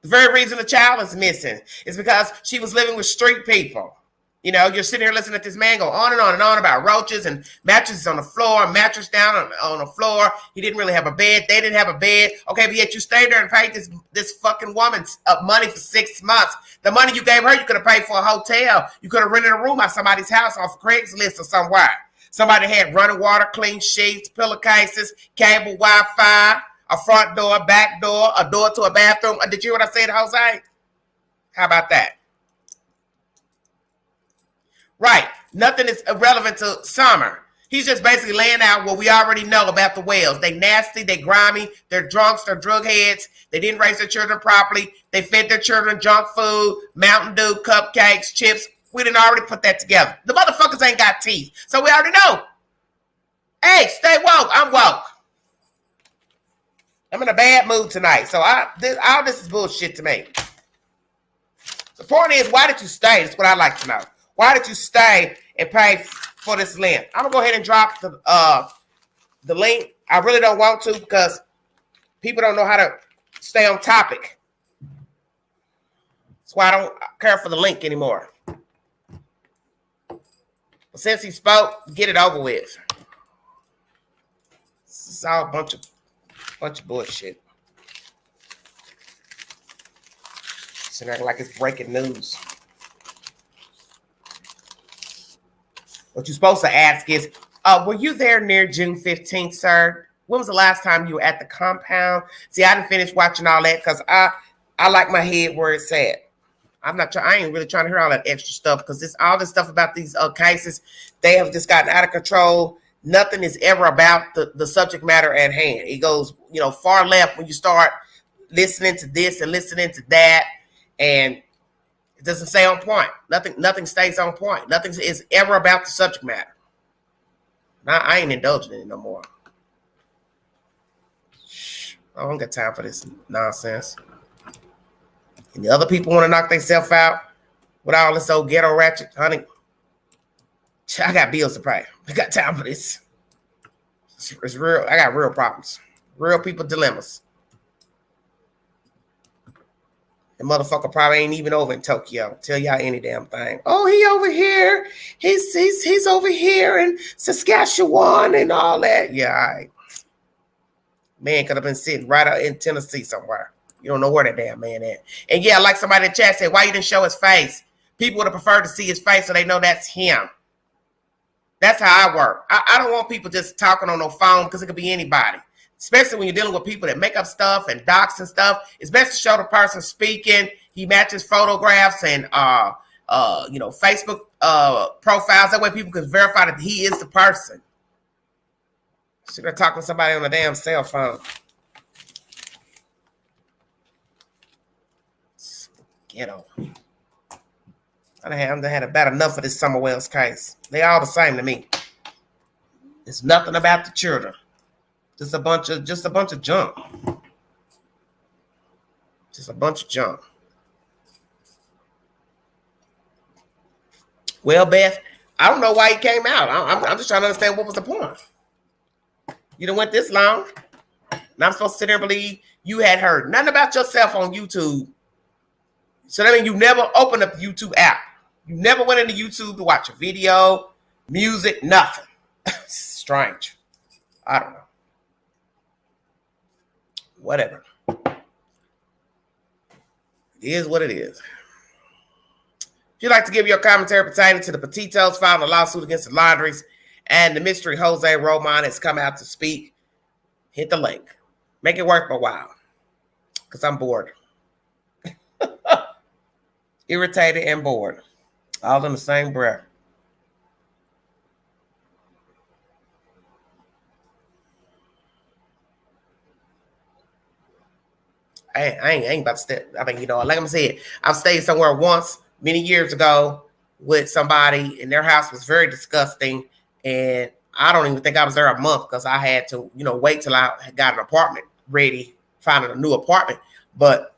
The very reason the child is missing is because she was living with street people. You know, you're sitting here listening to this man go on and on about roaches and mattresses on the floor, mattress down on the floor. He didn't really have a bed. They didn't have a bed. Okay, but yet you stayed there and paid this fucking woman money for 6 months. The money you gave her, you could have paid for a hotel. You could have rented a room at somebody's house off Craigslist or somewhere. Somebody had running water, clean sheets, pillowcases, cable, Wi-Fi, a front door, back door, a door to a bathroom. Did you hear what I said, Jose? How about that? Right. Nothing is irrelevant to Summer. He's just basically laying out what we already know about the Wells. They nasty, they grimy, they're drunks, they're drug heads. They didn't raise their children properly. They fed their children junk food, Mountain Dew, cupcakes, chips. We didn't already put that together. The motherfuckers ain't got teeth. So we already know. Hey, stay woke. I'm woke. I'm in a bad mood tonight. So all this is bullshit to me. The point is, why did you stay? That's what I'd like to know. Why did you stay and pay for this link? I'm going to go ahead and drop the link. I really don't want to because people don't know how to stay on topic. That's why I don't care for the link anymore. But since he spoke, get it over with. This is all a bunch of bullshit. It's acting like it's breaking news. What you're supposed to ask is, were you there near June 15th, sir? When was the last time you were at the compound? See, I didn't finish watching all that because I like my head where it's at. I ain't really trying to hear all that extra stuff because all this stuff about these cases, they have just gotten out of control. Nothing is ever about the subject matter at hand. It goes, far left when you start listening to this and listening to that, and it doesn't stay on point. Nothing stays on point. Nothing is ever about the subject matter. Now, I ain't indulging in it no more. I don't got time for this nonsense. And the other people want to knock themselves out with all this old ghetto ratchet, honey. I got bills to pay. I got time for this. It's real. I got real problems. Real people dilemmas. The motherfucker probably ain't even over in Tokyo. Tell y'all any damn thing. Oh, he over here. He's over here in Saskatchewan and all that. Yeah, all right. Man could have been sitting right out in Tennessee somewhere. You don't know where that damn man at. And yeah, like somebody in the chat said, why you didn't show his face? People would have preferred to see his face so they know that's him. That's how I work. I don't want people just talking on no phone because it could be anybody. Especially when you're dealing with people that make up stuff and docs and stuff. It's best to show the person speaking. He matches photographs and Facebook profiles. That way people can verify that he is the person. So they're talking to somebody on a damn cell phone. Ghetto. I had about enough of this Summer Wells case. They all the same to me. It's nothing about the children. Just a bunch of junk. Just a bunch of junk. Well, Beth, I don't know why he came out. I'm just trying to understand what was the point. You done went this long, and I'm supposed to sit there and believe you had heard nothing about yourself on YouTube. So that means you never opened up the YouTube app. You never went into YouTube to watch a video, music, nothing. Strange. I don't know. Whatever. It is what it is. If you'd like to give your commentary pertaining to the Petito'S filing a lawsuit against the Laundries and the mystery Jose Ramon has come out to speak, hit the link. Make it worth my while. Because I'm bored. Irritated and bored. All in the same breath. I ain't about to step. I mean, like I'm saying, I've stayed somewhere once many years ago with somebody, and their house was very disgusting. And I don't even think I was there a month because I had to, wait till I got an apartment ready, finding a new apartment. But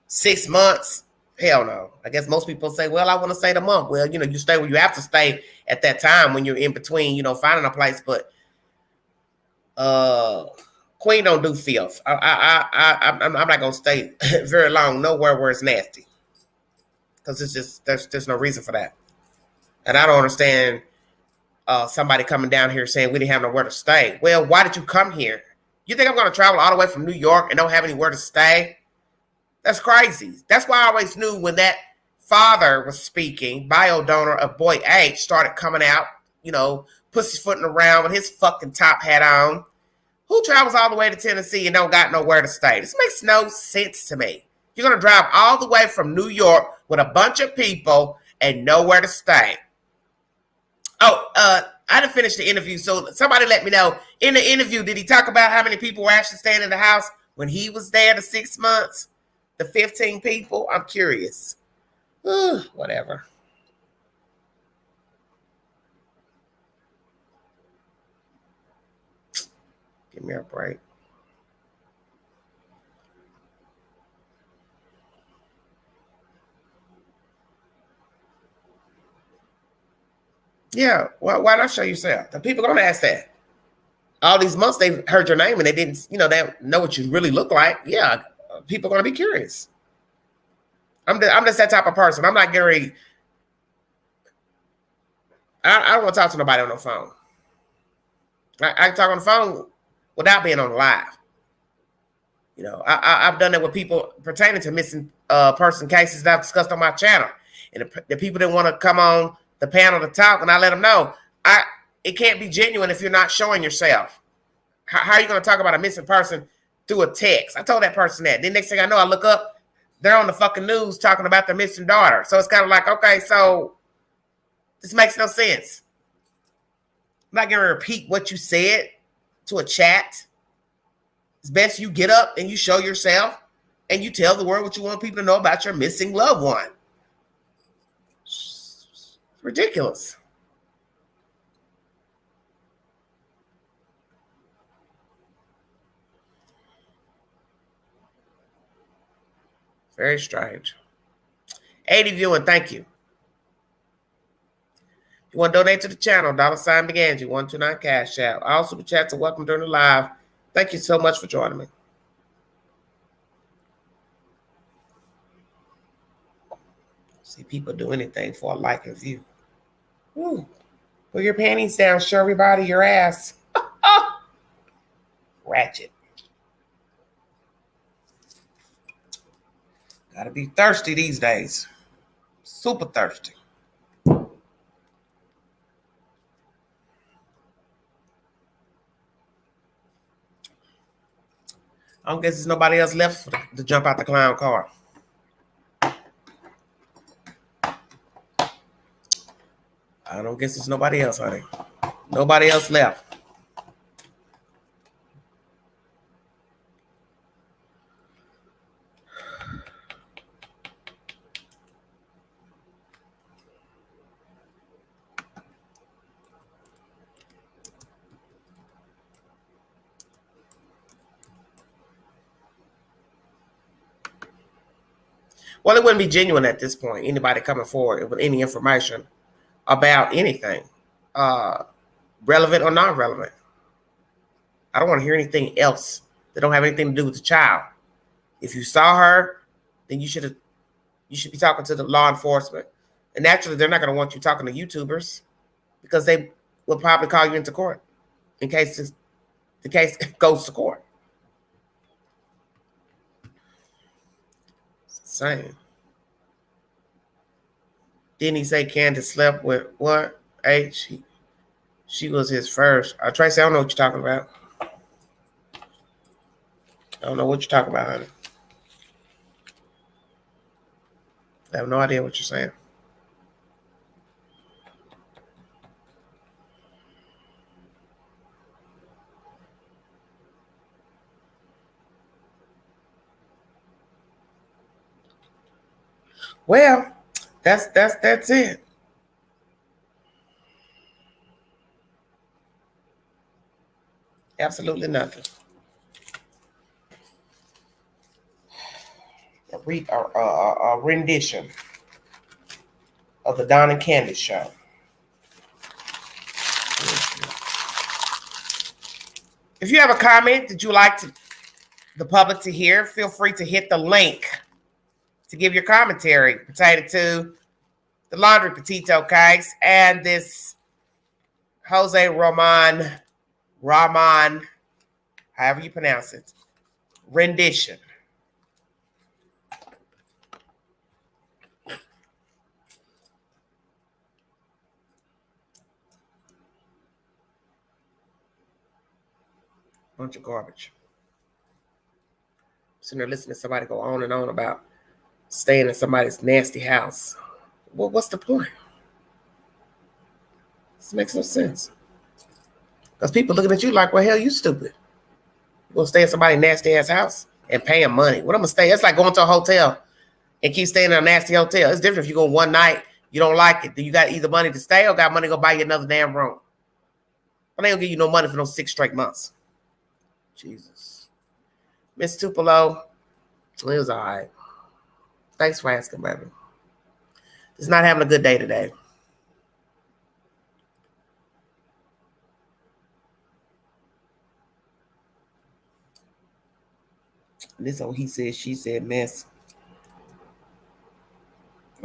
6 months, hell no. I guess most people say, well, I want to stay the month. Well, you stay where you have to stay at that time when you're in between, finding a place. But Queen don't do filth. I'm not gonna stay very long nowhere where it's nasty, because it's just there's no reason for that. And I don't understand somebody coming down here saying we didn't have nowhere to stay. Well, why did you come here? You think I'm gonna travel all the way from New York and don't have anywhere to stay? That's crazy. That's why I always knew when that father was speaking, bio donor of boy H started coming out, pussyfooting around with his fucking top hat on. Who travels all the way to Tennessee and don't got nowhere to stay? This makes no sense to me. You're going to drive all the way from New York with a bunch of people and nowhere to stay. Oh, I didn't finish the interview, so somebody let me know. In the interview, did he talk about how many people were actually staying in the house when he was there the 6 months? The 15 people? I'm curious. Whatever. Give me a break. Yeah, why not show yourself? The people gonna ask that. All these months they've heard your name and they didn't, they don't know what you really look like. Yeah, people are gonna be curious. I'm just that type of person. I'm not Gary. I don't want to talk to nobody on the phone. I can talk on the phone without being on the live. I've done that with people pertaining to missing person cases that I've discussed on my channel. And the people that want to come on the panel to talk, and I let them know, it can't be genuine if you're not showing yourself. How are you going to talk about a missing person through a text? I told that person that. Then next thing I know, I look up, they're on the fucking news talking about their missing daughter. So it's kind of like, okay, so this makes no sense. I'm not going to repeat what you said to a chat. It's best you get up and you show yourself and you tell the world what you want people to know about your missing loved one. It's ridiculous. Very strange. 80 viewing, thank you. If you want to donate to the channel, $ Big Angie, 129 Cash App. All super chats are welcome during the live. Thank you so much for joining me. See, people do anything for a like and view. Ooh. Pull your panties down, show everybody your ass. Ratchet. Gotta be thirsty these days. Super thirsty. I don't guess there's nobody else left to jump out the clown car. I don't guess there's nobody else, honey. Nobody else left. Well, it wouldn't be genuine at this point. Anybody coming forward with any information about anything, relevant or not relevant. I don't want to hear anything else that don't have anything to do with the child. If you saw her, then you should be talking to the law enforcement. And naturally, they're not going to want you talking to YouTubers because they will probably call you into court in case the case goes to court. Same. Didn't he say Candace slept with what? H? She was his first. Tracy, I don't know what you're talking about. I don't know what you're talking about, honey. I have no idea what you're saying. Well, that's it. Absolutely nothing. A rendition of the Don and Candace show. If you have a comment that you like the public to hear, feel free to hit the link to give your commentary pertaining to the laundry Petito case and this Jose Ramon, however you pronounce it, rendition. Bunch of garbage. Sitting there listening to somebody go on and on about staying in somebody's nasty house. Well, what's the point? This makes no sense. Because people looking at you like, well, hell, you stupid. You gonna stay in somebody's nasty ass house and paying money. What I'm gonna stay? It's like going to a hotel and keep staying in a nasty hotel. It's different if you go one night, you don't like it, then you got either money to stay or got money to go buy you another damn room. But they don't give you no money for those 6 straight months. Jesus. Miss Tupelo, it was all right. Thanks for asking, baby. Just not having a good day today. This old he said, she said mess.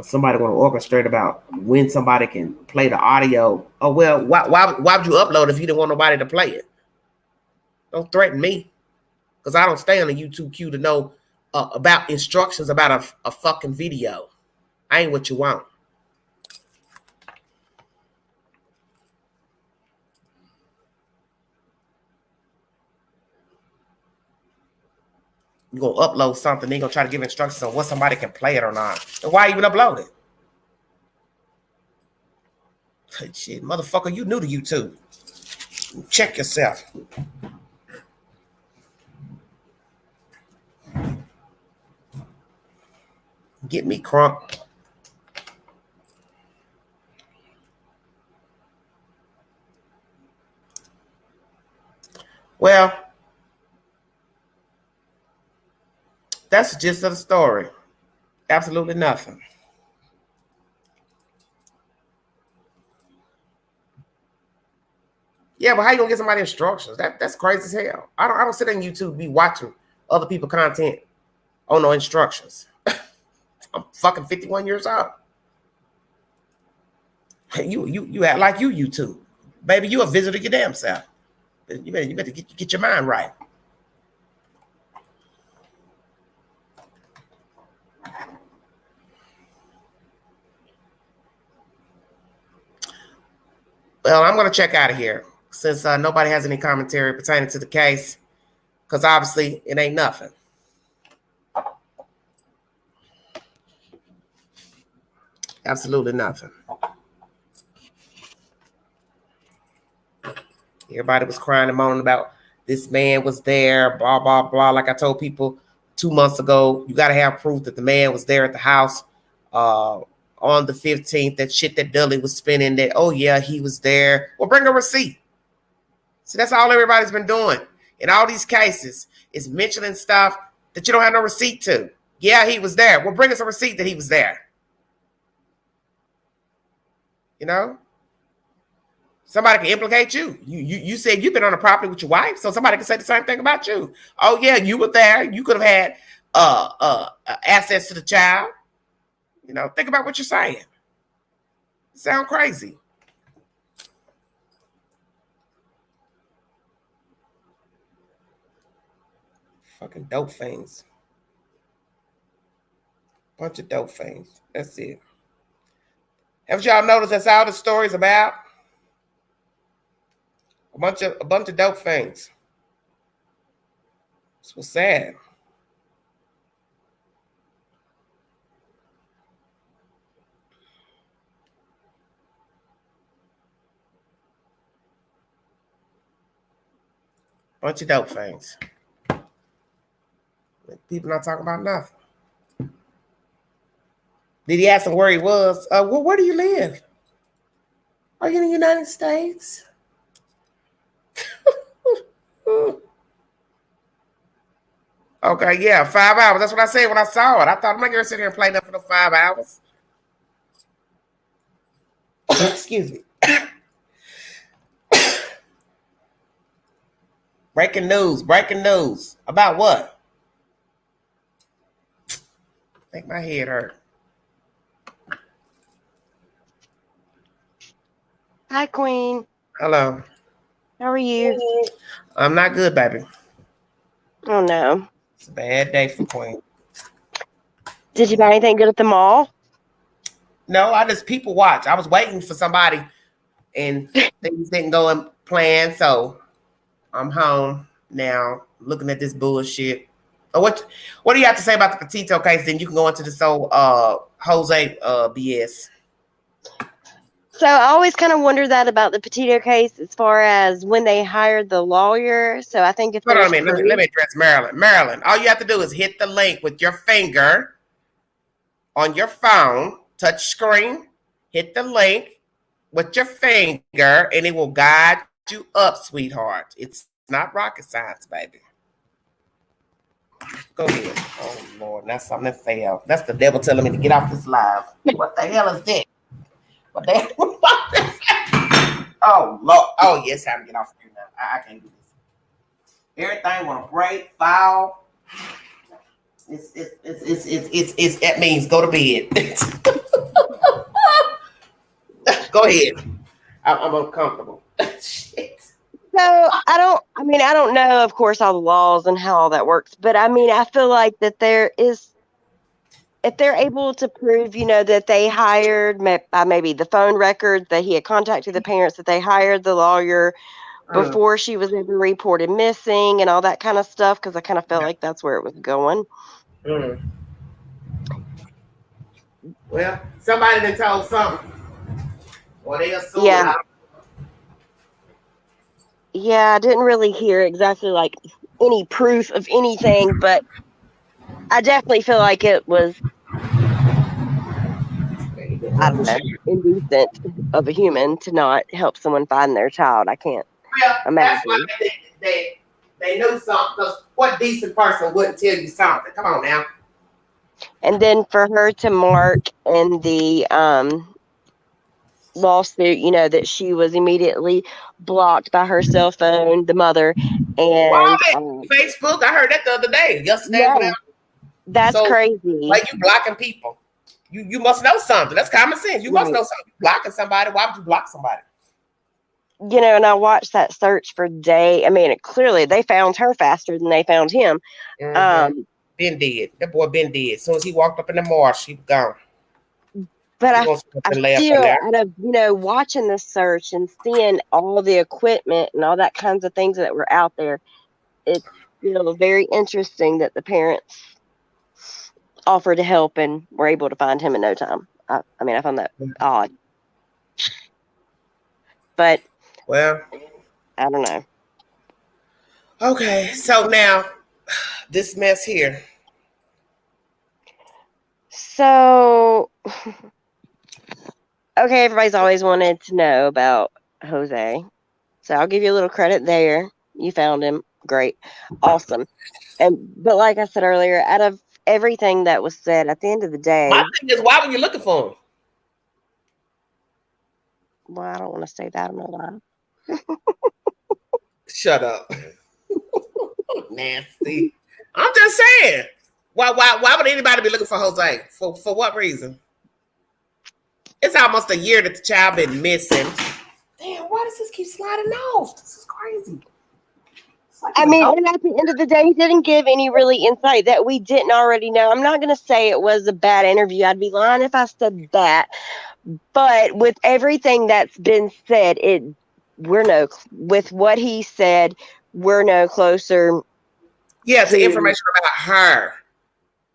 Somebody want to orchestrate about when somebody can play the audio. Oh, well, why would you upload if you didn't want nobody to play it? Don't threaten me. Because I don't stay on the YouTube queue to know about instructions about a fucking video. I ain't what you want. You're going to upload something, then you're going to try to give instructions on what somebody can play it or not. And why even upload it? Shit, motherfucker, you new to YouTube. Check yourself. Get me crunk. Well, that's the gist of the story. Absolutely nothing. Yeah, but how you gonna get somebody instructions? That's crazy as hell. I don't sit on YouTube be watching other people content on no instructions. I'm fucking 51 years old. You act like you YouTube. Baby, you a visitor your damn self. You better get your mind right. Well, I'm gonna check out of here since nobody has any commentary pertaining to the case, because obviously it ain't nothing. Absolutely nothing. Everybody was crying and moaning about this man was there, blah, blah, blah. Like I told people 2 months ago, you got to have proof that the man was there at the house on the 15th. That shit that Dudley was spinning, that, oh, yeah, he was there. Well, bring a receipt. So that's all everybody's been doing. In all these cases, is mentioning stuff that you don't have no receipt to. Yeah, he was there. Well, bring us a receipt that he was there. You know? Somebody can implicate you. You said you've been on the property with your wife, so somebody can say the same thing about you. Oh yeah, you were there. You could have had access to the child. You know, think about what you're saying. Sound crazy. Fucking dope things. Bunch of dope things. That's it. Haven't y'all noticed that's all the story's about? A bunch of dope things. This was sad. Bunch of dope things. People not talking about nothing. Did he ask him where he was? Well, where do you live? Are you in the United States? Okay, yeah, 5 hours. That's what I said when I saw it. I thought I'm not gonna sit here and play nothing for 5 hours. Excuse me. Breaking news. About what? Make my head hurt. Hi, Queen. Hello. How are you? I'm not good, baby. Oh, no. It's a bad day for Queen. Did you buy anything good at the mall? No, I just people watch. I was waiting for somebody and things didn't go in plan, so I'm home now looking at this bullshit. What do you have to say about the Petito case? Then you can go into this whole Jose BS. So I always kind of wonder that about the Petito case as far as when they hired the lawyer. So I think if Hold on a minute, let me address Maryland. Maryland, all you have to do is hit the link with your finger on your phone, touch screen, hit the link with your finger, and it will guide you up, sweetheart. It's not rocket science, baby. Go ahead. Oh, Lord, that's something that failed. That's the devil telling me to get off this live. What the hell is that? What the hell? Oh, Lord. Oh, yes, time to get off here now. I can't do this. Everything want to break, foul. That means go to bed. Go ahead. I'm uncomfortable. Shit. So I don't know, of course, all the laws and how all that works. But I mean, I feel like that if they're able to prove, that they hired maybe the phone records that he had contacted the parents, that they hired the lawyer before she was ever reported missing and all that kind of stuff, because I kind of felt like that's where it was going. Well, somebody done told something. Or they assumed. Yeah. Yeah, I didn't really hear exactly like any proof of anything, but I definitely feel like it was, I don't know, indecent of a human to not help someone find their child. I can't imagine. That's why they knew something, because what decent person wouldn't tell you something? Come on now. And then for her to mark in the lawsuit, that she was immediately blocked by her cell phone, the mother, Wow, and Facebook. I heard that the other day, yesterday, whatever. no, that's So, crazy. like, you blocking people? You must know something. That's common sense. You must Right. know something. You blocking somebody. Why would you block somebody? And I watched that search for day. I mean, clearly they found her faster than they found him. Mm-hmm. Been dead. That boy been dead. As soon as he walked up in the marsh, he was gone. But He I wants to lay up in still, there. out of watching the search and seeing all the equipment and all that kinds of things that were out there, it's still very interesting that the parents offered to help and were able to find him in no time. I mean, I found that odd. But Well, I don't know. okay. So now, this mess here. So, okay, everybody's always wanted to know about Jose. So I'll give you a little credit there. You found him. Great. Awesome. But like I said earlier, out of everything that was said, at the end of the day, My thing is, why were you looking for him? well, I don't want to say that on the line. Shut up. Nasty. I'm just saying. Why would anybody be looking for Jose? For what reason? It's almost a year that the child been missing. Damn, why does this keep sliding off? This is crazy. Like, I mean, and at the end of the day, he didn't give any really insight that we didn't already know. I'm not going to say it was a bad interview. I'd be lying if I said that. But with everything that's been said, with what he said, we're no closer. Yeah, to information about her.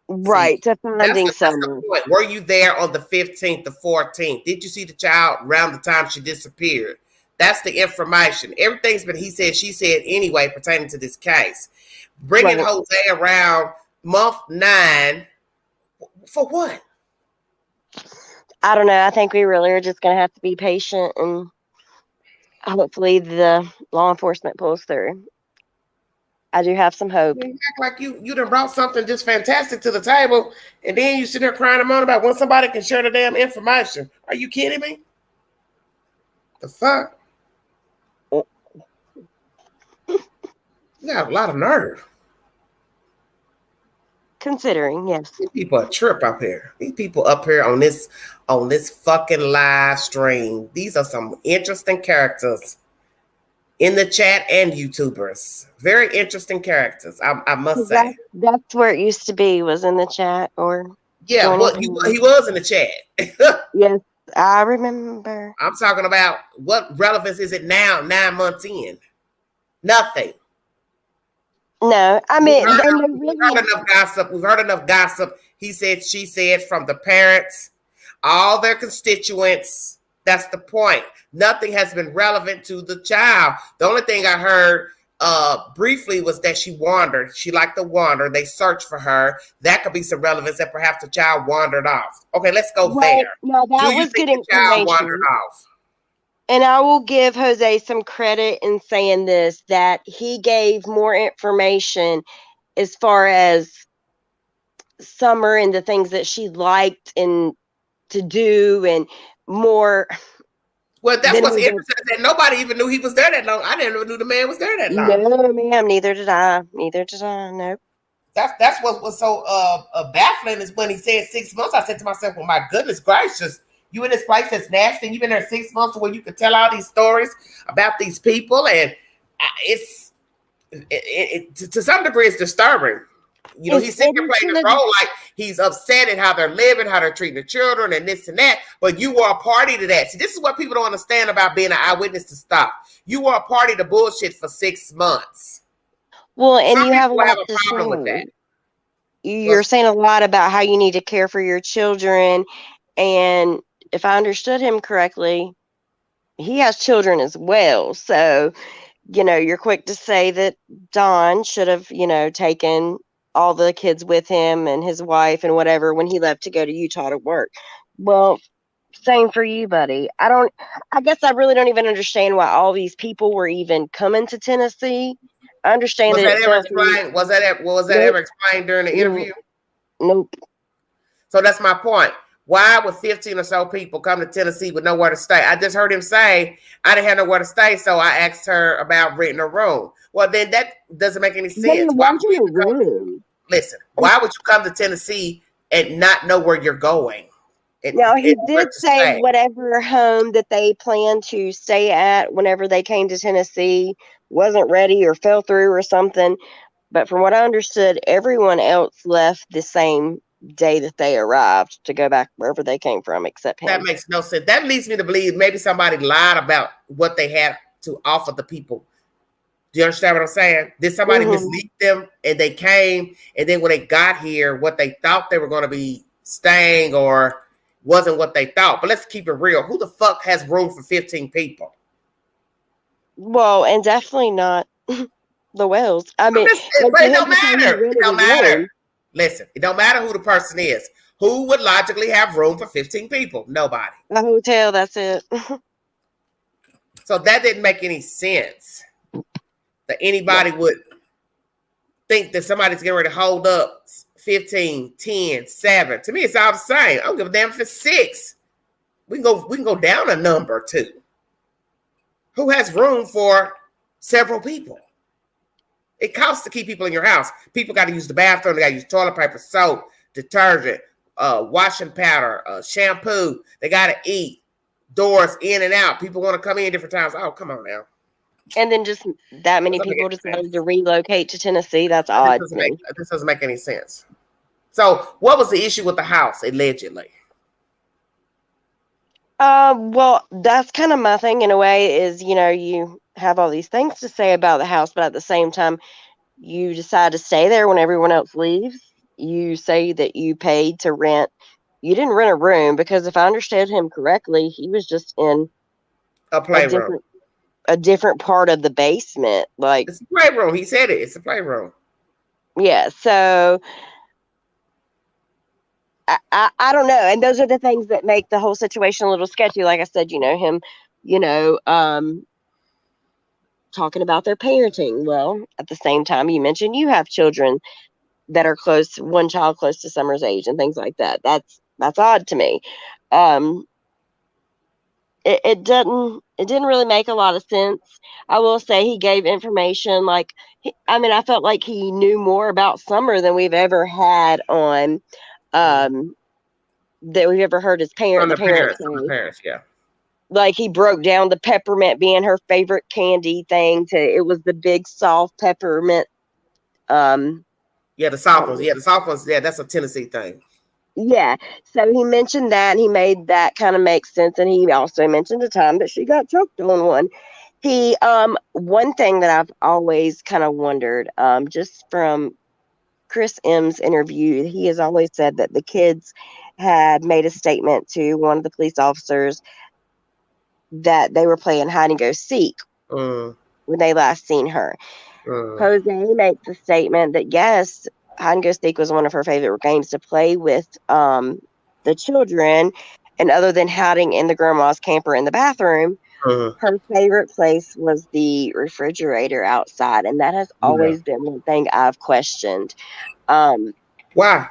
Right, to finding someone. Were you there on the 15th, the 14th? Did you see the child around the time she disappeared? That's the information. Everything's been he said, she said anyway pertaining to this case. Bringing Jose around month 9 for what? I don't know. I think we really are just going to have to be patient and hopefully the law enforcement pulls through. I do have some hope. You act like you done brought something just fantastic to the table, and then you sit there crying and moaning about when somebody can share the damn information. Are you kidding me? The fuck? You got a lot of nerve. Considering, yes. These people are trip up here. These people up here on this fucking live stream. These are some interesting characters in the chat and YouTubers. Very interesting characters, I must say. That's where it used to be, was in the chat or yeah, well, he was in the chat. Yes, I remember. I'm talking about what relevance is it now, 9 months in? Nothing. No, I mean, we've heard enough gossip. We've heard enough gossip. He said, she said, from the parents, all their constituents. That's the point. Nothing has been relevant to the child. The only thing I heard briefly was that she wandered. She liked to wander. They searched for her. That could be some relevance that perhaps the child wandered off. Okay, let's go there. No, that was good information. The child wandered off? And I will give Jose some credit in saying this, that he gave more information as far as Summer and the things that she liked and to do and more. Well, that's what's interesting, that nobody even knew he was there that long. I didn't even know the man was there that long. No, ma'am, neither did I. Nope. That's what was so baffling is when he said 6 months. I said to myself, well, my goodness gracious. You in this place that's nasty. You've been there 6 months where you can tell all these stories about these people, and it's to some degree it's disturbing. You know, he's sitting there playing this role like he's upset at how they're living, how they're treating the children, and this and that. But you were a party to that. See, this is what people don't understand about being an eyewitness to stuff. You were a party to bullshit for 6 months. Well, and you have a problem with that. You're saying a lot about how you need to care for your children, and if I understood him correctly, he has children as well. So, you're quick to say that Don should have, taken all the kids with him and his wife and whatever when he left to go to Utah to work. Well, same for you, buddy. I guess I really don't even understand why all these people were even coming to Tennessee. I understand was that ever explained during the interview? Nope. So that's my point. Why would 15 or so people come to Tennessee with nowhere to stay? I just heard him say, I didn't have nowhere to stay, so I asked her about renting a room. Well, then that doesn't make any But sense. it Why would wasn't a you come? room. Listen, why would you come to Tennessee and not know where you're going? No, he Where did to say stay? whatever home that they planned to stay at whenever they came to Tennessee wasn't ready or fell through or something. But from what I understood, everyone else left the same day that they arrived to go back wherever they came from, except That him. makes no sense. That leads me to believe maybe somebody lied about what they had to offer the people. Do you understand what I'm saying? Did somebody Mhm. mislead them and they came, and then when they got here, what they thought they were going to be staying or wasn't what they thought? But let's keep it real. Who the fuck has room for 15 people? Well, and definitely not the Wells. I mean, and But for it him don't to say he matter. It rented a don't matter. room, Listen, it don't matter who the person is. Who would logically have room for 15 people? Nobody. a hotel, that's it. So that didn't make any sense that anybody would think that somebody's getting ready to hold up 15, 10, 7. To me, it's all the same. I don't give a damn if it's 6. We can go down a number too. Who has room for several people? It costs to keep people in your house. People got to use the bathroom. They got to use toilet paper, soap, detergent, washing powder, shampoo. They got to eat. Doors in and out. People want to come in different times. Oh, come on now. And then just that many Doesn't make people any decided sense. to relocate to Tennessee. That's This odd to doesn't me. make any sense. So, what was the issue with the house allegedly? Well, that's kind of my thing in a way is, you have all these things to say about the house, but at the same time, you decide to stay there when everyone else leaves. You say that you paid to rent. You didn't rent a room because if I understood him correctly, he was just in A a playroom. different part of the basement. Like, It's a playroom. He said it. It's a playroom. yeah, so I don't know. And those are the things that make the whole situation a little sketchy. Like I said, him, you know, um, talking about their parenting. Well, at the same time, you mentioned you have children that are close, one child close to Summer's age, and things like that. That's odd to me. Um, it didn't really make a lot of sense. I will say he gave information like I mean, I felt like he knew more about Summer than we've ever had on um that we've ever heard From the the parents parents. From the say. parents, yeah. Like he broke down the peppermint being her favorite candy thing to it was the big soft peppermint. Um, Yeah, the soft ones. Yeah, the soft ones. Yeah, that's a Tennessee thing. yeah. So he mentioned that and he made that kind of make sense. And he also mentioned the time that she got choked on one. He one thing that I've always kind of wondered, just from Chris M's interview, he has always said that the kids had made a statement to one of the police officers that they were playing hide and go seek Mm, when they last seen her. mm, Jose makes a statement that yes, hide and go seek was one of her favorite games to play with the children, and other than hiding in the grandma's camper in the bathroom, mm. her favorite place was the refrigerator outside, and that has Yeah. always been one thing I've questioned. Um, Why?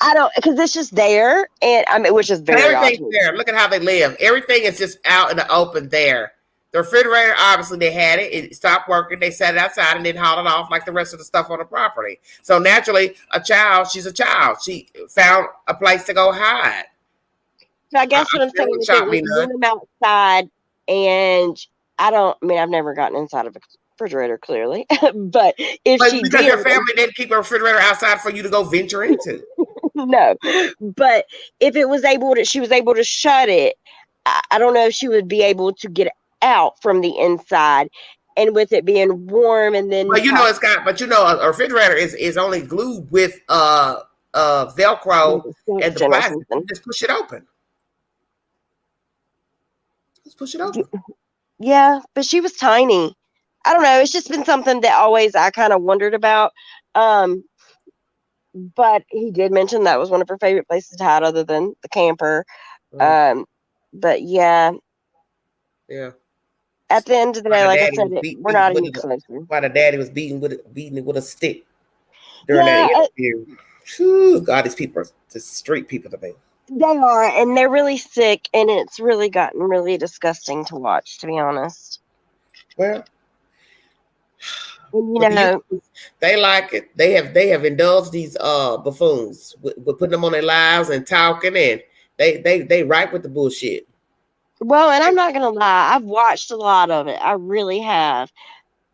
I don't because it's just there, and I mean, which is But very odd to everything's me. there. Look at how they live. Everything is just out in the open there. The refrigerator, obviously, they had it. It stopped working. They set it outside and then hauled it off like the rest of the stuff on the property. So naturally, she's a child. She found a place to go hide. So I guess I what I'm still saying wouldn't is it shock was me none. room outside, and I mean, I've never gotten inside of a refrigerator, clearly, but if But she because your did, family didn't keep a refrigerator outside for you to go venture into. no. But if it was she was able to shut it. I don't know if she would be able to get out from the inside, and with it being warm, and then But you know it's got. But you know a refrigerator is only glued with like Velcro a and the suction or plastic. You something. just push it open. Just push it open. Yeah, but she was tiny. I don't know. It's just been something that always I kind of wondered about. Um, but he did mention that was one of her favorite places to hide, other than the camper. Mm, Um, but yeah, yeah. at the end of the Why day, the like I daddy said, was beating we're not with any it. closer. Why the daddy was beating it with a stick during that Yeah, interview. Whew, God, these people are just street people to me. They are, and they're really sick, and it's really gotten really disgusting to watch, to be honest. Well, And, they like it. They have indulged these buffoons with putting them on their lives and talking, and they right with the bullshit. well, and I'm not gonna lie, I've watched a lot of it. I really have.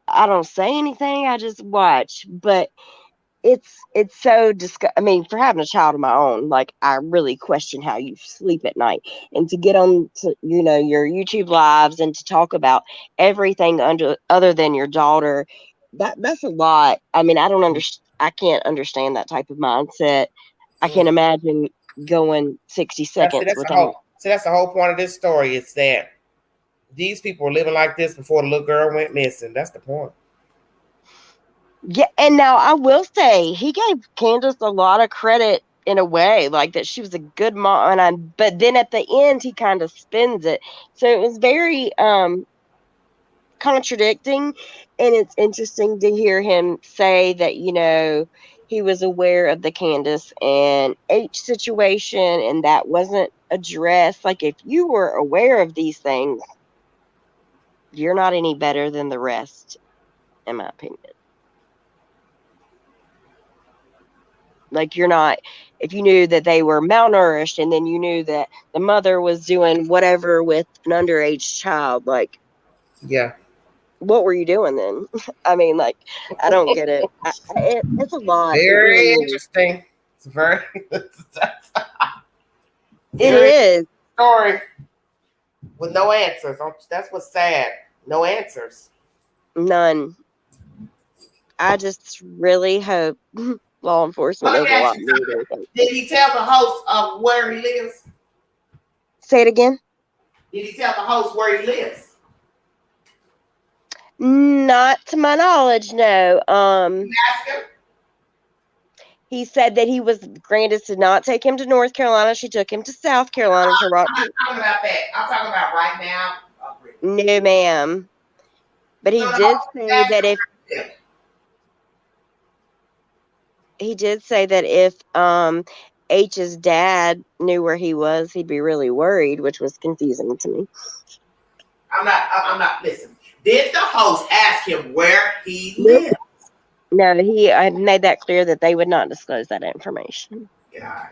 I don't say anything. I just watch, but it's so I mean, for having a child of my own, like, I really question how you sleep at night, and to get on to, your YouTube lives and to talk about everything other than your daughter, that's a lot. I mean, I can't understand that type of mindset. I can't imagine going 60 seconds without. That's the whole point of this story. It's that these people were living like this before the little girl went missing. That's the point. Yeah, and now I will say he gave Candace a lot of credit in a way, like that she was a good mom, but then at the end he kind of spins it. So it was very contradicting, and it's interesting to hear him say that, he was aware of the Candace and H situation, and that wasn't addressed. Like, if you were aware of these things, you're not any better than the rest, in my opinion. Like, you're not, if you knew that they were malnourished and then you knew that the mother was doing whatever with an underage child, like, yeah, what were you doing then? I mean, like, I don't get it. It's a lot. Very it really interesting. Is. It's very. It is story with no answers. That's what's sad. No answers. None. I just really hope law enforcement knows a lot more. Did he tell the host of where he lives? Say it again. Did he tell the host where he lives? Not to my knowledge, no. Ask him? He said that Grandis did not take him to North Carolina. She took him to South Carolina to rock. I'm not talking about that. I'm talking about right now. No, ma'am. But he did say that if H's dad knew where he was, he'd be really worried, which was confusing to me. I'm not. Listen. Did the host ask him where he lives? No, I made that clear that they would not disclose that information. Yeah.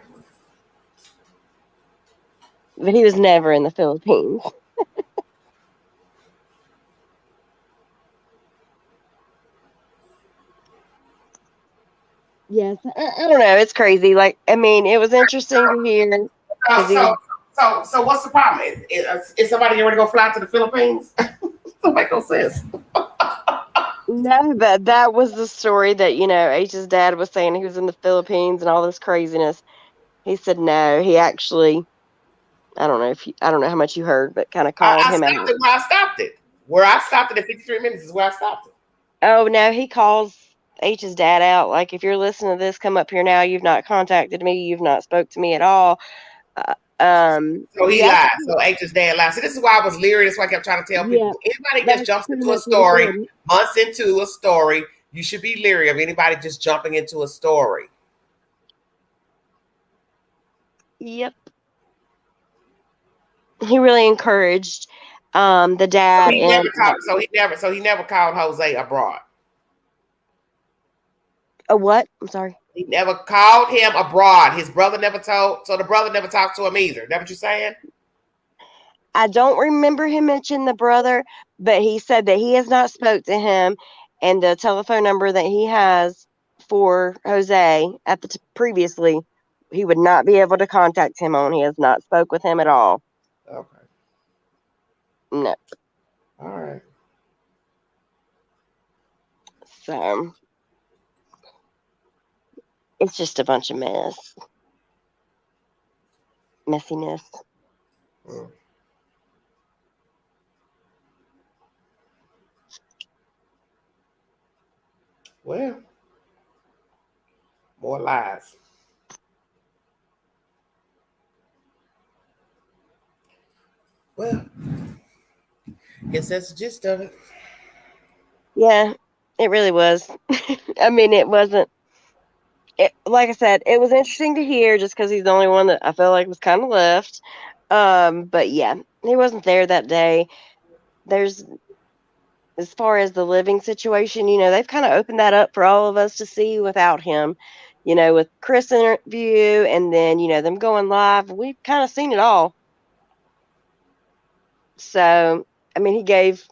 But he was never in the Philippines. Yes, I don't know. It's crazy. Like, I mean, it was interesting to hear. So what's the problem? Is somebody getting ready to go fly to the Philippines? Doesn't make no sense. No, but that was the story that, H's dad was saying he was in the Philippines and all this craziness. He said no. He actually, I don't know how much you heard, but kind of called him out. I stopped it. Where I stopped it at 53 minutes is where I stopped it. Oh, no, he calls H's dad out. Like, if you're listening to this, come up here now. You've not contacted me. You've not spoke to me at all. So he lied. So H's dad lied. So this is why I was leery. That's why I kept trying to tell people. Anybody just jumps into a story, months into a story, you should be leery of anybody just jumping into a story. Yep. He really encouraged the dad. So he never called Jose abroad. A what? I'm sorry. He never called him abroad. His brother never told. So the brother never talked to him either. Is that what you're saying? I don't remember him mentioning the brother, but he said that he has not spoke to him, and the telephone number that he has for Jose previously, he would not be able to contact him on. He has not spoke with him at all. Okay. No. All right. So it's just a bunch of messiness. Well, more lies. Well, guess that's the gist of it. Yeah, it really was. I mean, it wasn't like I said, it was interesting to hear just because he's the only one that I feel like was kind of left. But yeah, he wasn't there that day. There's as far as the living situation, they've kind of opened that up for all of us to see without him. With Chris' interview and then them going live, we've kind of seen it all. So, I mean, he gave,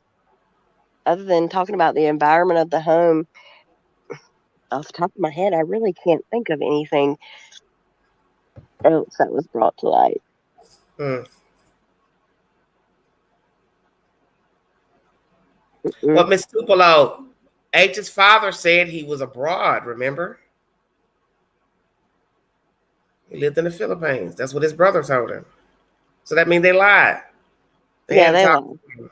other than talking about the environment of the home, off the top of my head, I really can't think of anything else that was brought to light. Mm. Mm-mm. Well, Miss Tupelo, H's father said he was abroad, remember? He lived in the Philippines. That's what his brother told him. So that means they lied. They Yeah, hadn't they talked lied. to him.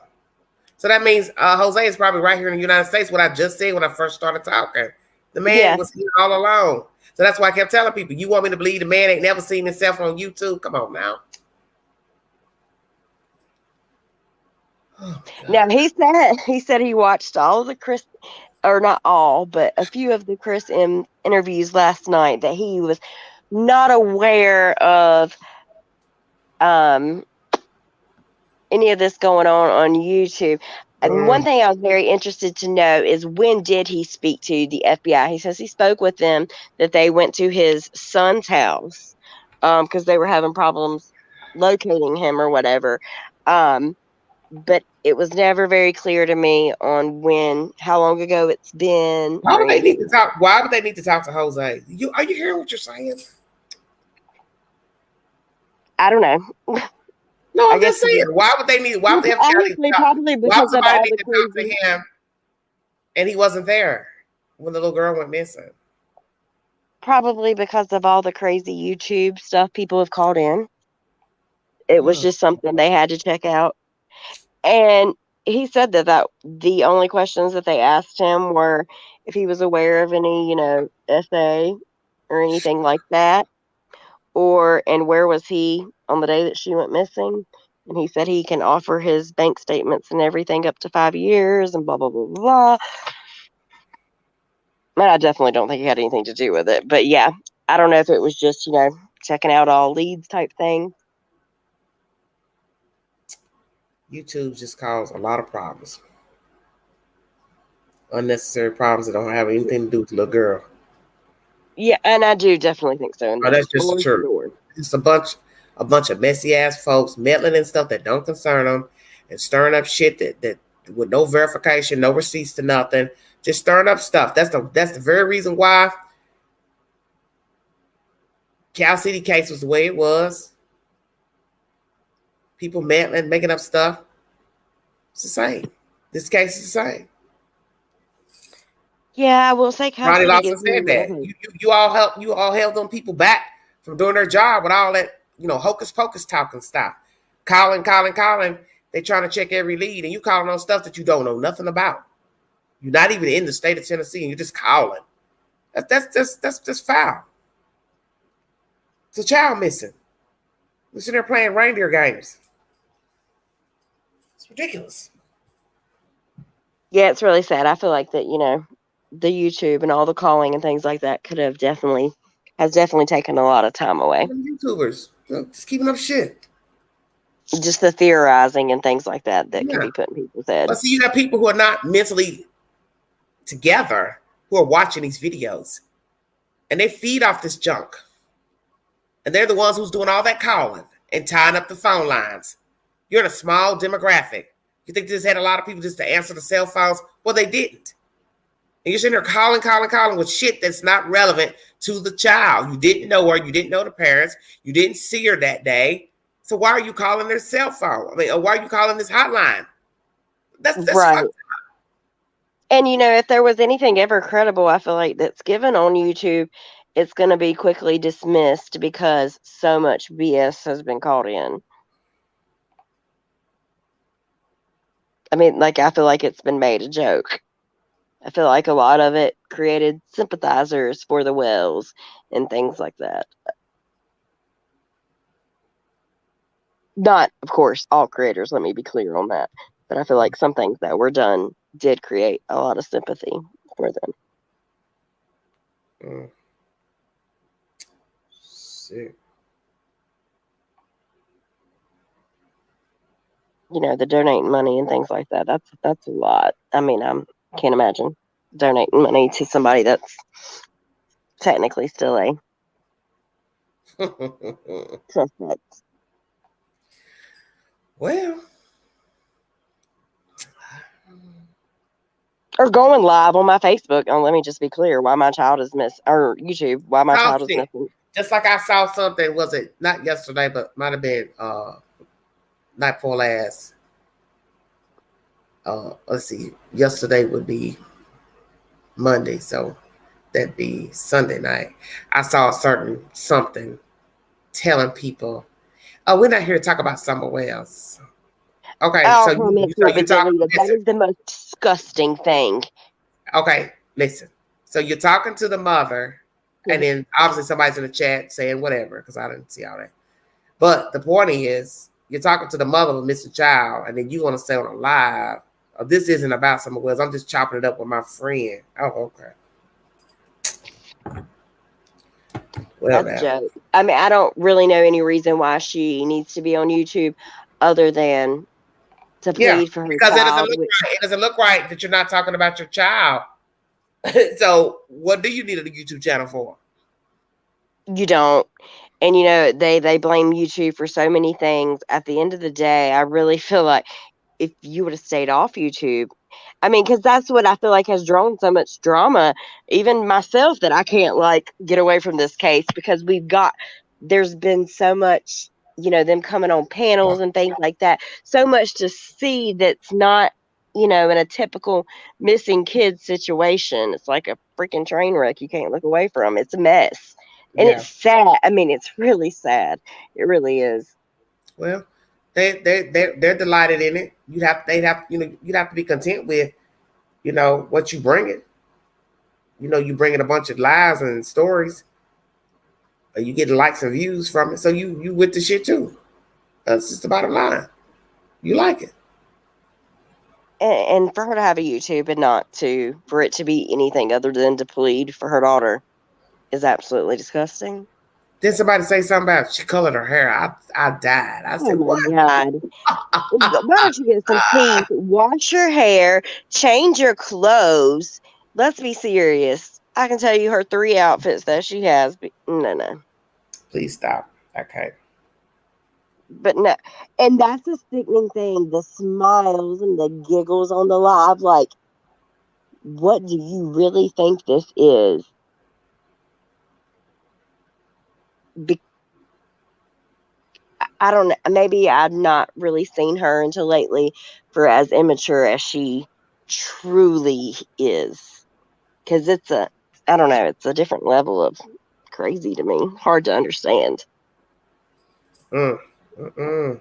So that means Jose is probably right here in the United States, what I just said when I first started talking. The man Yeah. was here all along. So that's why I kept telling people, you want me to believe the man ain't never seen himself on YouTube? Come on now. Oh, Now he said he watched all of the Chris, or not all, but a few of the Chris M interviews last night, that he was not aware of any of this going on YouTube. And one thing I was very interested to know is, when did he speak to the FBI? He says he spoke with them, that they went to his son's house because they were having problems locating him or whatever. But it was never very clear to me on how long ago it's been why or would they need anything. to talk? Why would they need to talk to Jose? Are you hearing what you're saying? I don't know. No, I I'm guess just saying. Why would they need? Why would the FBI need to honestly, talk? probably Why would because of somebody all need the to talk crazy. to him and he wasn't there when the little girl went missing? Probably because of all the crazy YouTube stuff people have called in. It was Oh, just something they had to check out. And he said that the only questions that they asked him were if he was aware of any, SA or anything like that, and where was he on the day that she went missing. And he said he can offer his bank statements and everything up to 5 years and blah, blah, blah, blah. And I definitely don't think he had anything to do with it. But yeah, I don't know if it was just, checking out all leads type thing. YouTube just caused a lot of problems, unnecessary problems that don't have anything to do with the little girl. Yeah, and I do definitely think so. And Oh, that's just for true. sure. Just a bunch of messy ass folks meddling in stuff that don't concern them and stirring up shit that with no verification, no receipts to nothing, just stirring up stuff. That's the very reason why Cal City case was the way it was. People meddling, making up stuff. It's the same. This case is the same. Yeah, I will say Cal Ronnie City Lawson gives me a said little that. hope. You all held them people back from doing their job with all that, hocus pocus talking stuff. Calling. They trying to check every lead, and you calling on stuff that you don't know nothing about. You're not even in the state of Tennessee, and you're just calling. That's foul. It's a child missing. We're sitting there playing reindeer games. It's ridiculous. Yeah, it's really sad. I feel like that, the YouTube and all the calling and things like that has definitely taken a lot of time away. YouTubers, just keeping up shit. Just the theorizing and things like that can Yeah. be put in people's head. But see, you got people who are not mentally together who are watching these videos, and they feed off this junk. And they're the ones who's doing all that calling and tying up the phone lines. You're in a small demographic. You think this had a lot of people just to answer the cell phones? Well, they didn't. And you're sitting there calling with shit that's not relevant to the child. You didn't know her. You didn't know the parents. You didn't see her that day. So why are you calling their cell phone? Or why are you calling this hotline? That's Right. fucked up. And, if there was anything ever credible, I feel like that's given on YouTube, it's going to be quickly dismissed because so much BS has been called in. I mean, I feel like it's been made a joke. I feel like a lot of it created sympathizers for the Wells and things like that. Not, of course, all creators, let me be clear on that. But I feel like some things that were done did create a lot of sympathy for them. Shit. You know, the donating money and things like that. That's a lot. I mean, I can't imagine donating money to somebody that's technically still a suspect. Well, Or going live on my Facebook. And let me just be clear: why my child is missing, or YouTube, why my child is shit. missing. Just like I saw something, was it not yesterday, but might have been night before last. Let's see. Yesterday would be Monday, so that'd be Sunday night. I saw a certain something telling people, "Oh, we're not here to talk about somewhere else." Okay, All so comments so will be you talk. deleted. That Listen, is the most disgusting thing. okay, listen. So you're talking to the mother, and then obviously somebody's in the chat saying whatever because I didn't see all that. But the point is, you're talking to the mother of a missing child, and then you want to say on a live, oh, "This isn't about somewhere else. I'm just chopping it up with my friend." Oh, okay. Well, That's a now, joke. I mean, I don't really know any reason why she needs to be on YouTube other than to yeah, plead for her because it doesn't child. look right. It doesn't look right that you're not talking about your child. So, what do you need a YouTube channel for? You don't. And you know, they blame YouTube for so many things. At the end of the day, I really feel like if you would have stayed off YouTube, I mean, because that's what I feel like has drawn so much drama, even myself, that I can't like get away from this case because there's been so much, you know, them coming on panels and things like that, so much to see that's not, you know, in a typical missing kids situation. It's like a freaking train wreck you can't look away from. It's a mess. And Yeah. it's sad. I mean, it's really sad. It really is. Well, they're delighted in it. You'd have to be content with what you bring it. You bring in a bunch of lies and stories, and you get likes and views from it. So you with the shit too. That's just the bottom line. You like it. And for her to have a YouTube and not for it to be anything other than to plead for her daughter is absolutely disgusting. Then somebody say something about she colored her hair. I died. I Oh said, my what? God. Why don't you get some teeth, wash your hair, change your clothes? Let's be serious. I can tell you her 3 outfits that she has. No. Please stop. Okay. But no. And that's the sickening thing, the smiles and the giggles on the live. Like, what do you really think this is? I don't know. Maybe I've not really seen her until lately for as immature as she truly is. Because I don't know, it's a different level of crazy to me. Hard to understand. Mm, mm-mm.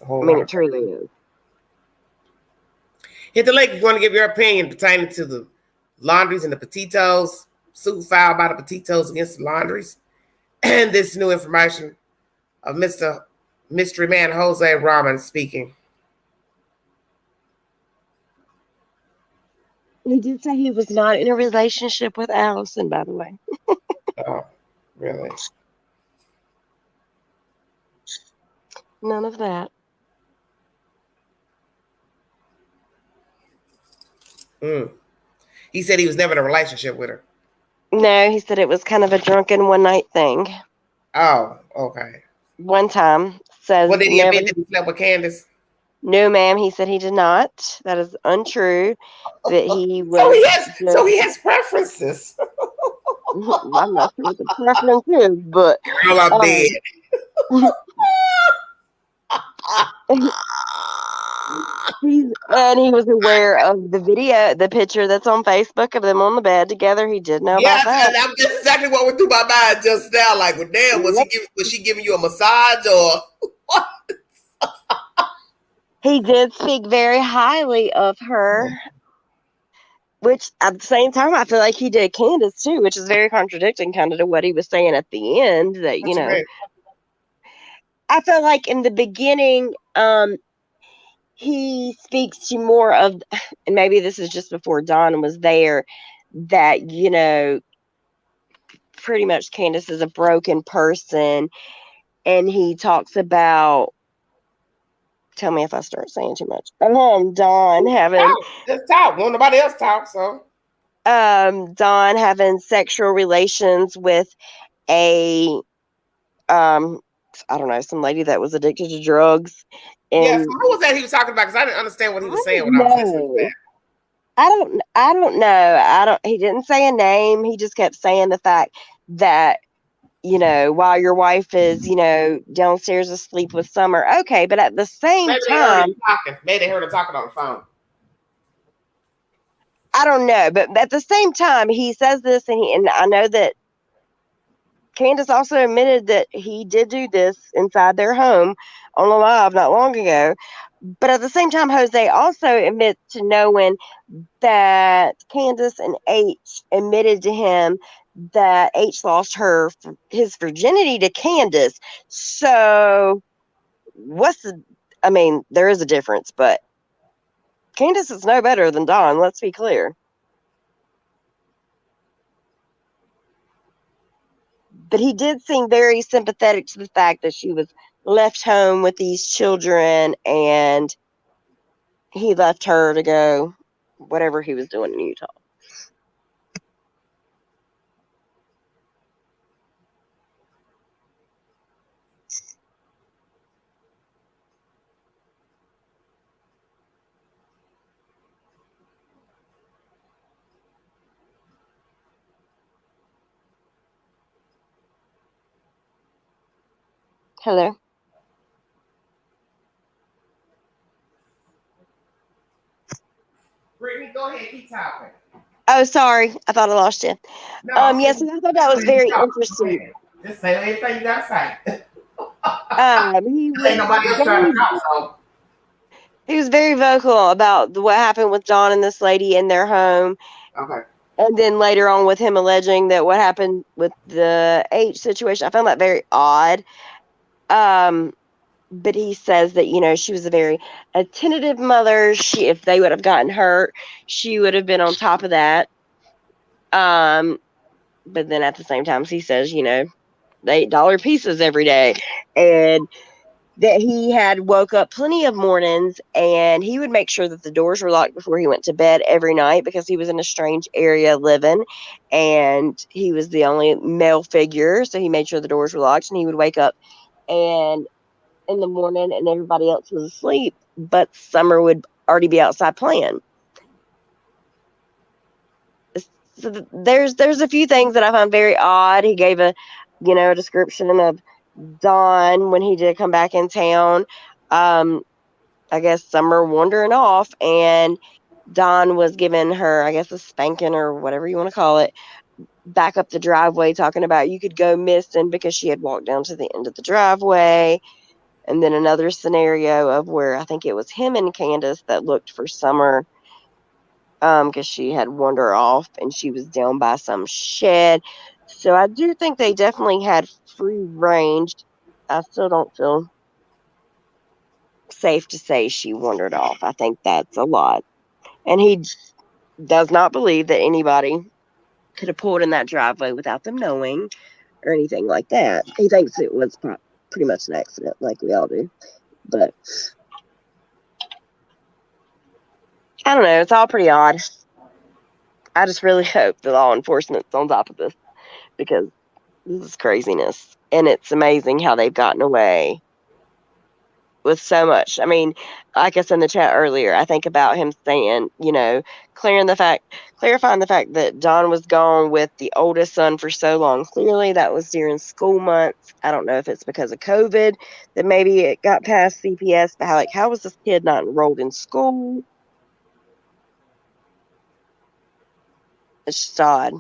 A I whole mean, lot it of truly is. Hit the link if you want to give your opinion pertaining to the Laundries and the Petito'S suit filed by the Petito'S against the Laundries, and this new information of Mr. Mystery Man Jose Ramon speaking. He did say he was not in a relationship with Allison, by the way. Oh, really? None of that. Mm. He said he was never in a relationship with her. No, he said it was kind of a drunken one night thing. Oh, okay. One time. Says Well, did he never. admit that he slept with Candace? No, ma'am. He said he did not. That is untrue. That he So was he has preferences. I'm not sure what the preference is, but Girl, I'm dead. he was aware of the picture that's on Facebook of them on the bed together. He did know Yeah, about that. that's exactly what went through my mind just now. Like, well, damn, was she giving you a massage or what? He did speak very highly of her, which at the same time I feel like he did Candace too, which is very contradicting kind of to what he was saying at the end. That What you mean? I feel like in the beginning, he speaks to more of, and maybe this is just before Dawn was there, that pretty much Candace is a broken person, and he talks about. Tell me if I start saying too much. Don having Just talk. Won't nobody else talk, so. Don having sexual relations with a I don't know, some lady that was addicted to drugs. Yeah, so And who was that he was talking about? Because I didn't understand what he I was saying don't when I was listening to know. that. I don't know. He didn't say a name. He just kept saying the fact that, while your wife is, downstairs asleep with Summer. Okay, but at the same Maybe they heard time, him talking. Maybe they heard him talking on the phone. I don't know, but at the same time, he says this, and I know that Candace also admitted that he did do this inside their home on a live not long ago. But at the same time, Jose also admits to knowing that Candace and H admitted to him that H lost his virginity to Candace. So there is a difference, but Candace is no better than Dawn, let's be clear. But he did seem very sympathetic to the fact that she was left home with these children, and he left her to go whatever he was doing in Utah. Hello? Brittany, go ahead, keep talking. Oh, sorry. I thought I lost you. No, I'm Yes, saying, I thought that was very interesting. just say anything you got to say. He was Ain't nobody else trying to talk, so. he was very vocal about what happened with John and this lady in their home, Okay. and then later on with him alleging that what happened with the H situation. I found that very odd. But he says that she was a very attentive mother. If they would have gotten hurt, she would have been on top of that. But then at the same time, he says, they $8 pieces every day, and that he had woke up plenty of mornings, and he would make sure that the doors were locked before he went to bed every night because he was in a strange area living, and he was the only male figure, so he made sure the doors were locked, and he would wake up and in the morning and everybody else was asleep, but Summer would already be outside playing. So there's a few things that I found very odd. He gave a description of Don when he did come back in town. I guess Summer wandering off, and Don was giving her, I guess, a spanking or whatever you want to call it, back up the driveway, talking about you could go missing because she had walked down to the end of the driveway. And then another scenario of where I think it was him and Candace that looked for Summer, because she had wandered off and she was down by some shed. So I do think they definitely had free range. I still don't feel safe to say she wandered off. I think that's a lot. And he does not believe that anybody could have pulled in that driveway without them knowing or anything like that. He thinks it was pretty much an accident, like we all do. But I don't know. It's all pretty odd. I just really hope the law enforcement's on top of this, because this is craziness. And it's amazing how they've gotten away with so much. I mean, like I said in the chat earlier, I think about him saying, clarifying the fact that Don was gone with the oldest son for so long. Clearly that was during school months. I don't know if it's because of COVID that maybe it got past CPS, but how was this kid not enrolled in school? It's just odd.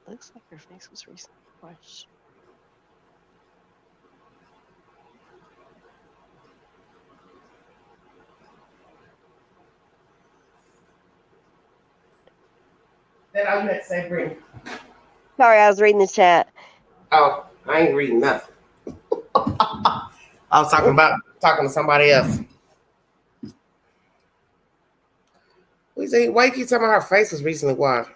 Looks like her face was recently washed. That all you had to say, Brittany. Sorry, I was reading the chat. Oh, I ain't reading nothing. I was talking to somebody else. Why you keep talking about her face was recently washed?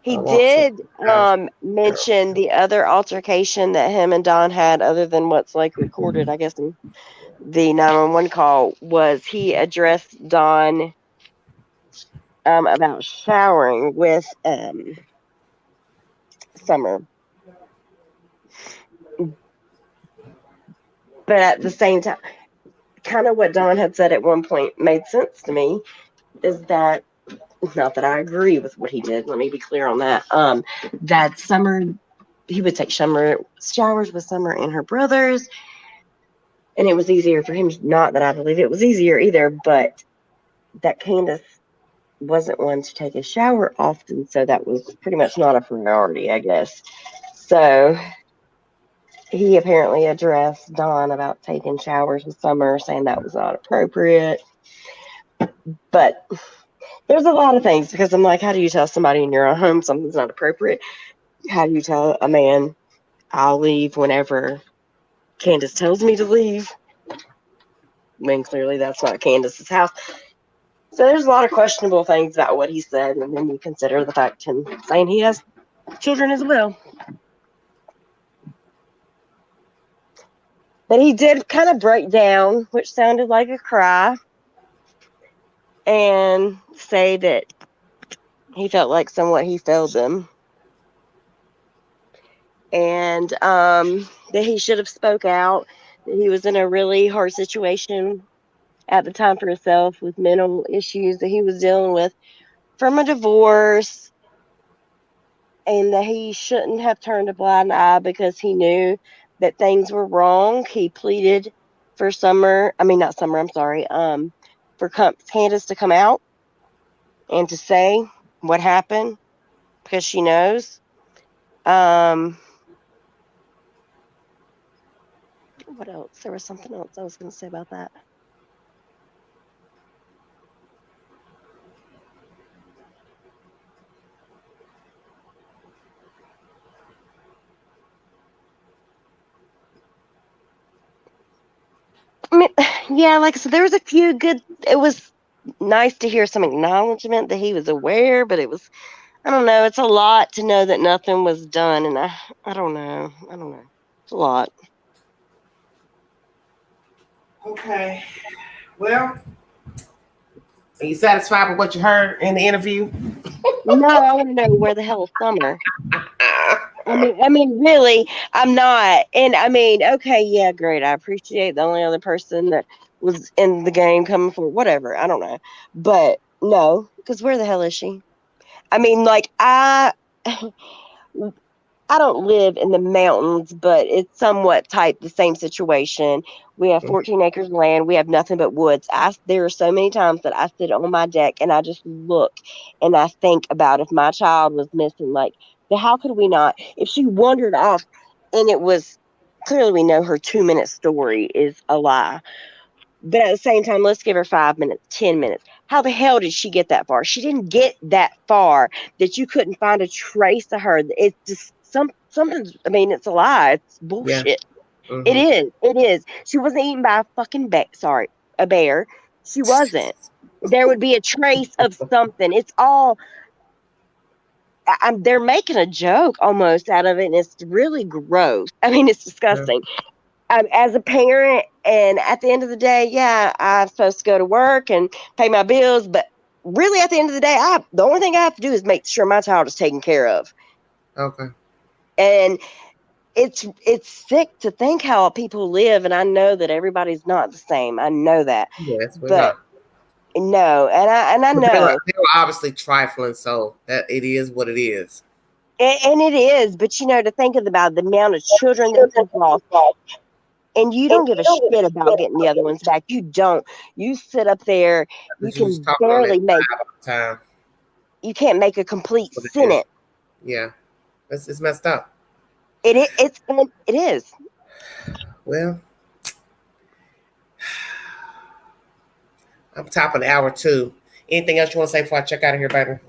He did mention the other altercation that him and Don had, other than what's like recorded, I guess, in the 911 call, was he addressed Don about showering with Summer. But at the same time, kind of what Don had said at one point made sense to me, is that, not that I agree with what he did, let me be clear on that, that Summer, he would take showers with Summer and her brothers, and it was easier for him. Not that I believe it was easier either, but that Candace wasn't one to take a shower often, so that was pretty much not a priority, I guess. So he apparently addressed Don about taking showers with Summer, saying that was not appropriate. But there's a lot of things, because I'm like, how do you tell somebody in your own home something's not appropriate? How do you tell a man, I'll leave whenever Candace tells me to leave, when clearly that's not Candace's house? So there's a lot of questionable things about what he said, and then you consider the fact him saying he has children as well. But he did kind of break down, which sounded like a cry, and say that he felt like somewhat he failed them, and that he should have spoke out, that he was in a really hard situation at the time for himself, with mental issues that he was dealing with from a divorce, and that he shouldn't have turned a blind eye because he knew that things were wrong. He pleaded for for Candace to come out and to say what happened, because she knows. What else? There was something else I was going to say about that. I mean, yeah, like I said, there was a few good. It was nice to hear some acknowledgement that he was aware, but it was, I don't know. It's a lot to know that nothing was done, and I don't know. It's a lot. Okay. Well, are you satisfied with what you heard in the interview? No, I want to know where the hell is Summer. I mean, really, I'm not. And I mean, okay, yeah, great. I appreciate the only other person that was in the game coming for whatever. I don't know, but no, because where the hell is she? I mean, like I don't live in the mountains, but it's somewhat type the same situation. We have 14 acres of land. We have nothing but woods. There are so many times that I sit on my deck and I just look and I think about, if my child was missing, like, how could we not? If she wandered off, and it was clearly, we know her 2-minute story is a lie. But at the same time, let's give her 5 minutes, 10 minutes. How the hell did she get that far? She didn't get that far that you couldn't find a trace of her. It's just something. I mean, it's a lie. It's bullshit. Yeah. Mm-hmm. It is. It is. She wasn't eaten by a fucking a bear. She wasn't. There would be a trace of something. It's all. They're making a joke almost out of it, and it's really gross. I mean, it's disgusting. As a parent, and at the end of the day, yeah, I'm supposed to go to work and pay my bills, but really at the end of the day, the only thing I have to do is make sure my child is taken care of. Okay. And it's sick to think how people live, and I know that everybody's not the same. I know that. Yes, we're but not. No, and I know they were obviously trifling, so that it is what it is. And it is, but to think about the amount of children that you've lost. And you don't give a shit about getting the other ones back. You don't. You sit up there. You can barely make. You can't make a complete sentence. Yeah, it's messed up. It is. Well, I'm top of the hour too. Anything else you want to say before I check out of here, baby?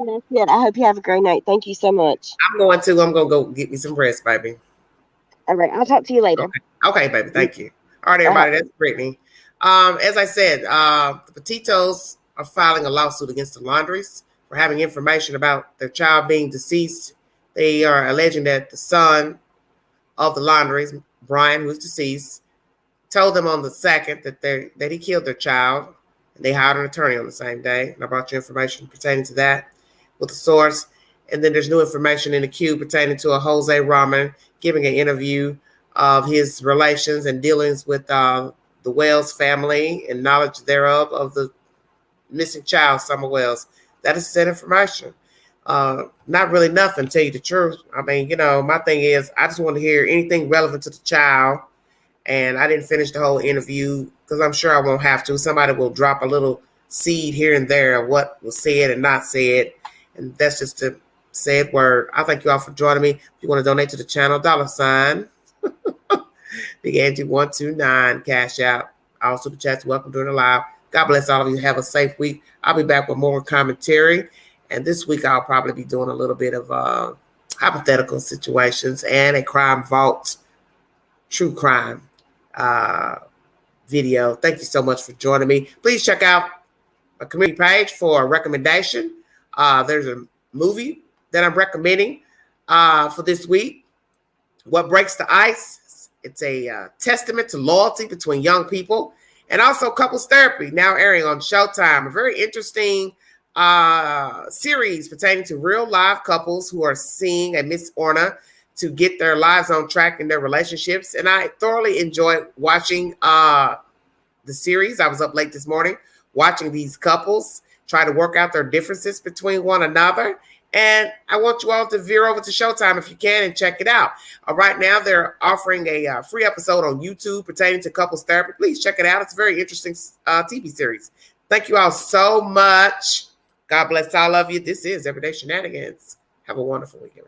that's it. I hope you have a great night. Thank you so much. I'm going to go get me some rest, baby. All right. I'll talk to you later. Okay, baby. Thank you. All right, Uh-huh. everybody. That's Brittany. As I said, the Petito'S are filing a lawsuit against the Laundries for having information about their child being deceased. They are alleging that the son of the Laundries, Brian, who is deceased, told them on the 2nd that he killed their child, and they hired an attorney on the same day. And I brought you information pertaining to that with the source. And then there's new information in the queue pertaining to a Jose Ramon giving an interview of his relations and dealings with the Wells family and knowledge thereof of the missing child, Summer Wells. That is said information. Not really nothing, to tell you the truth. I mean, my thing is, I just want to hear anything relevant to the child. And I didn't finish the whole interview because I'm sure I won't have to. Somebody will drop a little seed here and there of what was said and not said. And that's just a said word. I thank you all for joining me. If you want to donate to the channel, $, Big Angie 129, cash out. Also, the chat's welcome during the live. God bless all of you. Have a safe week. I'll be back with more commentary. And this week, I'll probably be doing a little bit of hypothetical situations and a crime vault, true crime video. Thank you so much for joining me. Please check out a community page for a recommendation. There's a movie that I'm recommending for this week. What Breaks the Ice. It's a testament to loyalty between young people, and also couples therapy, now airing on Showtime. A very interesting series pertaining to real live couples who are seeing a Miss Orna to get their lives on track in their relationships. And I thoroughly enjoyed watching the series. I was up late this morning watching these couples try to work out their differences between one another. And I want you all to veer over to Showtime if you can and check it out. Right now, they're offering a free episode on YouTube pertaining to couples therapy. Please check it out. It's a very interesting TV series. Thank you all so much. God bless all of you. This is Everyday Shenanigans. Have a wonderful weekend.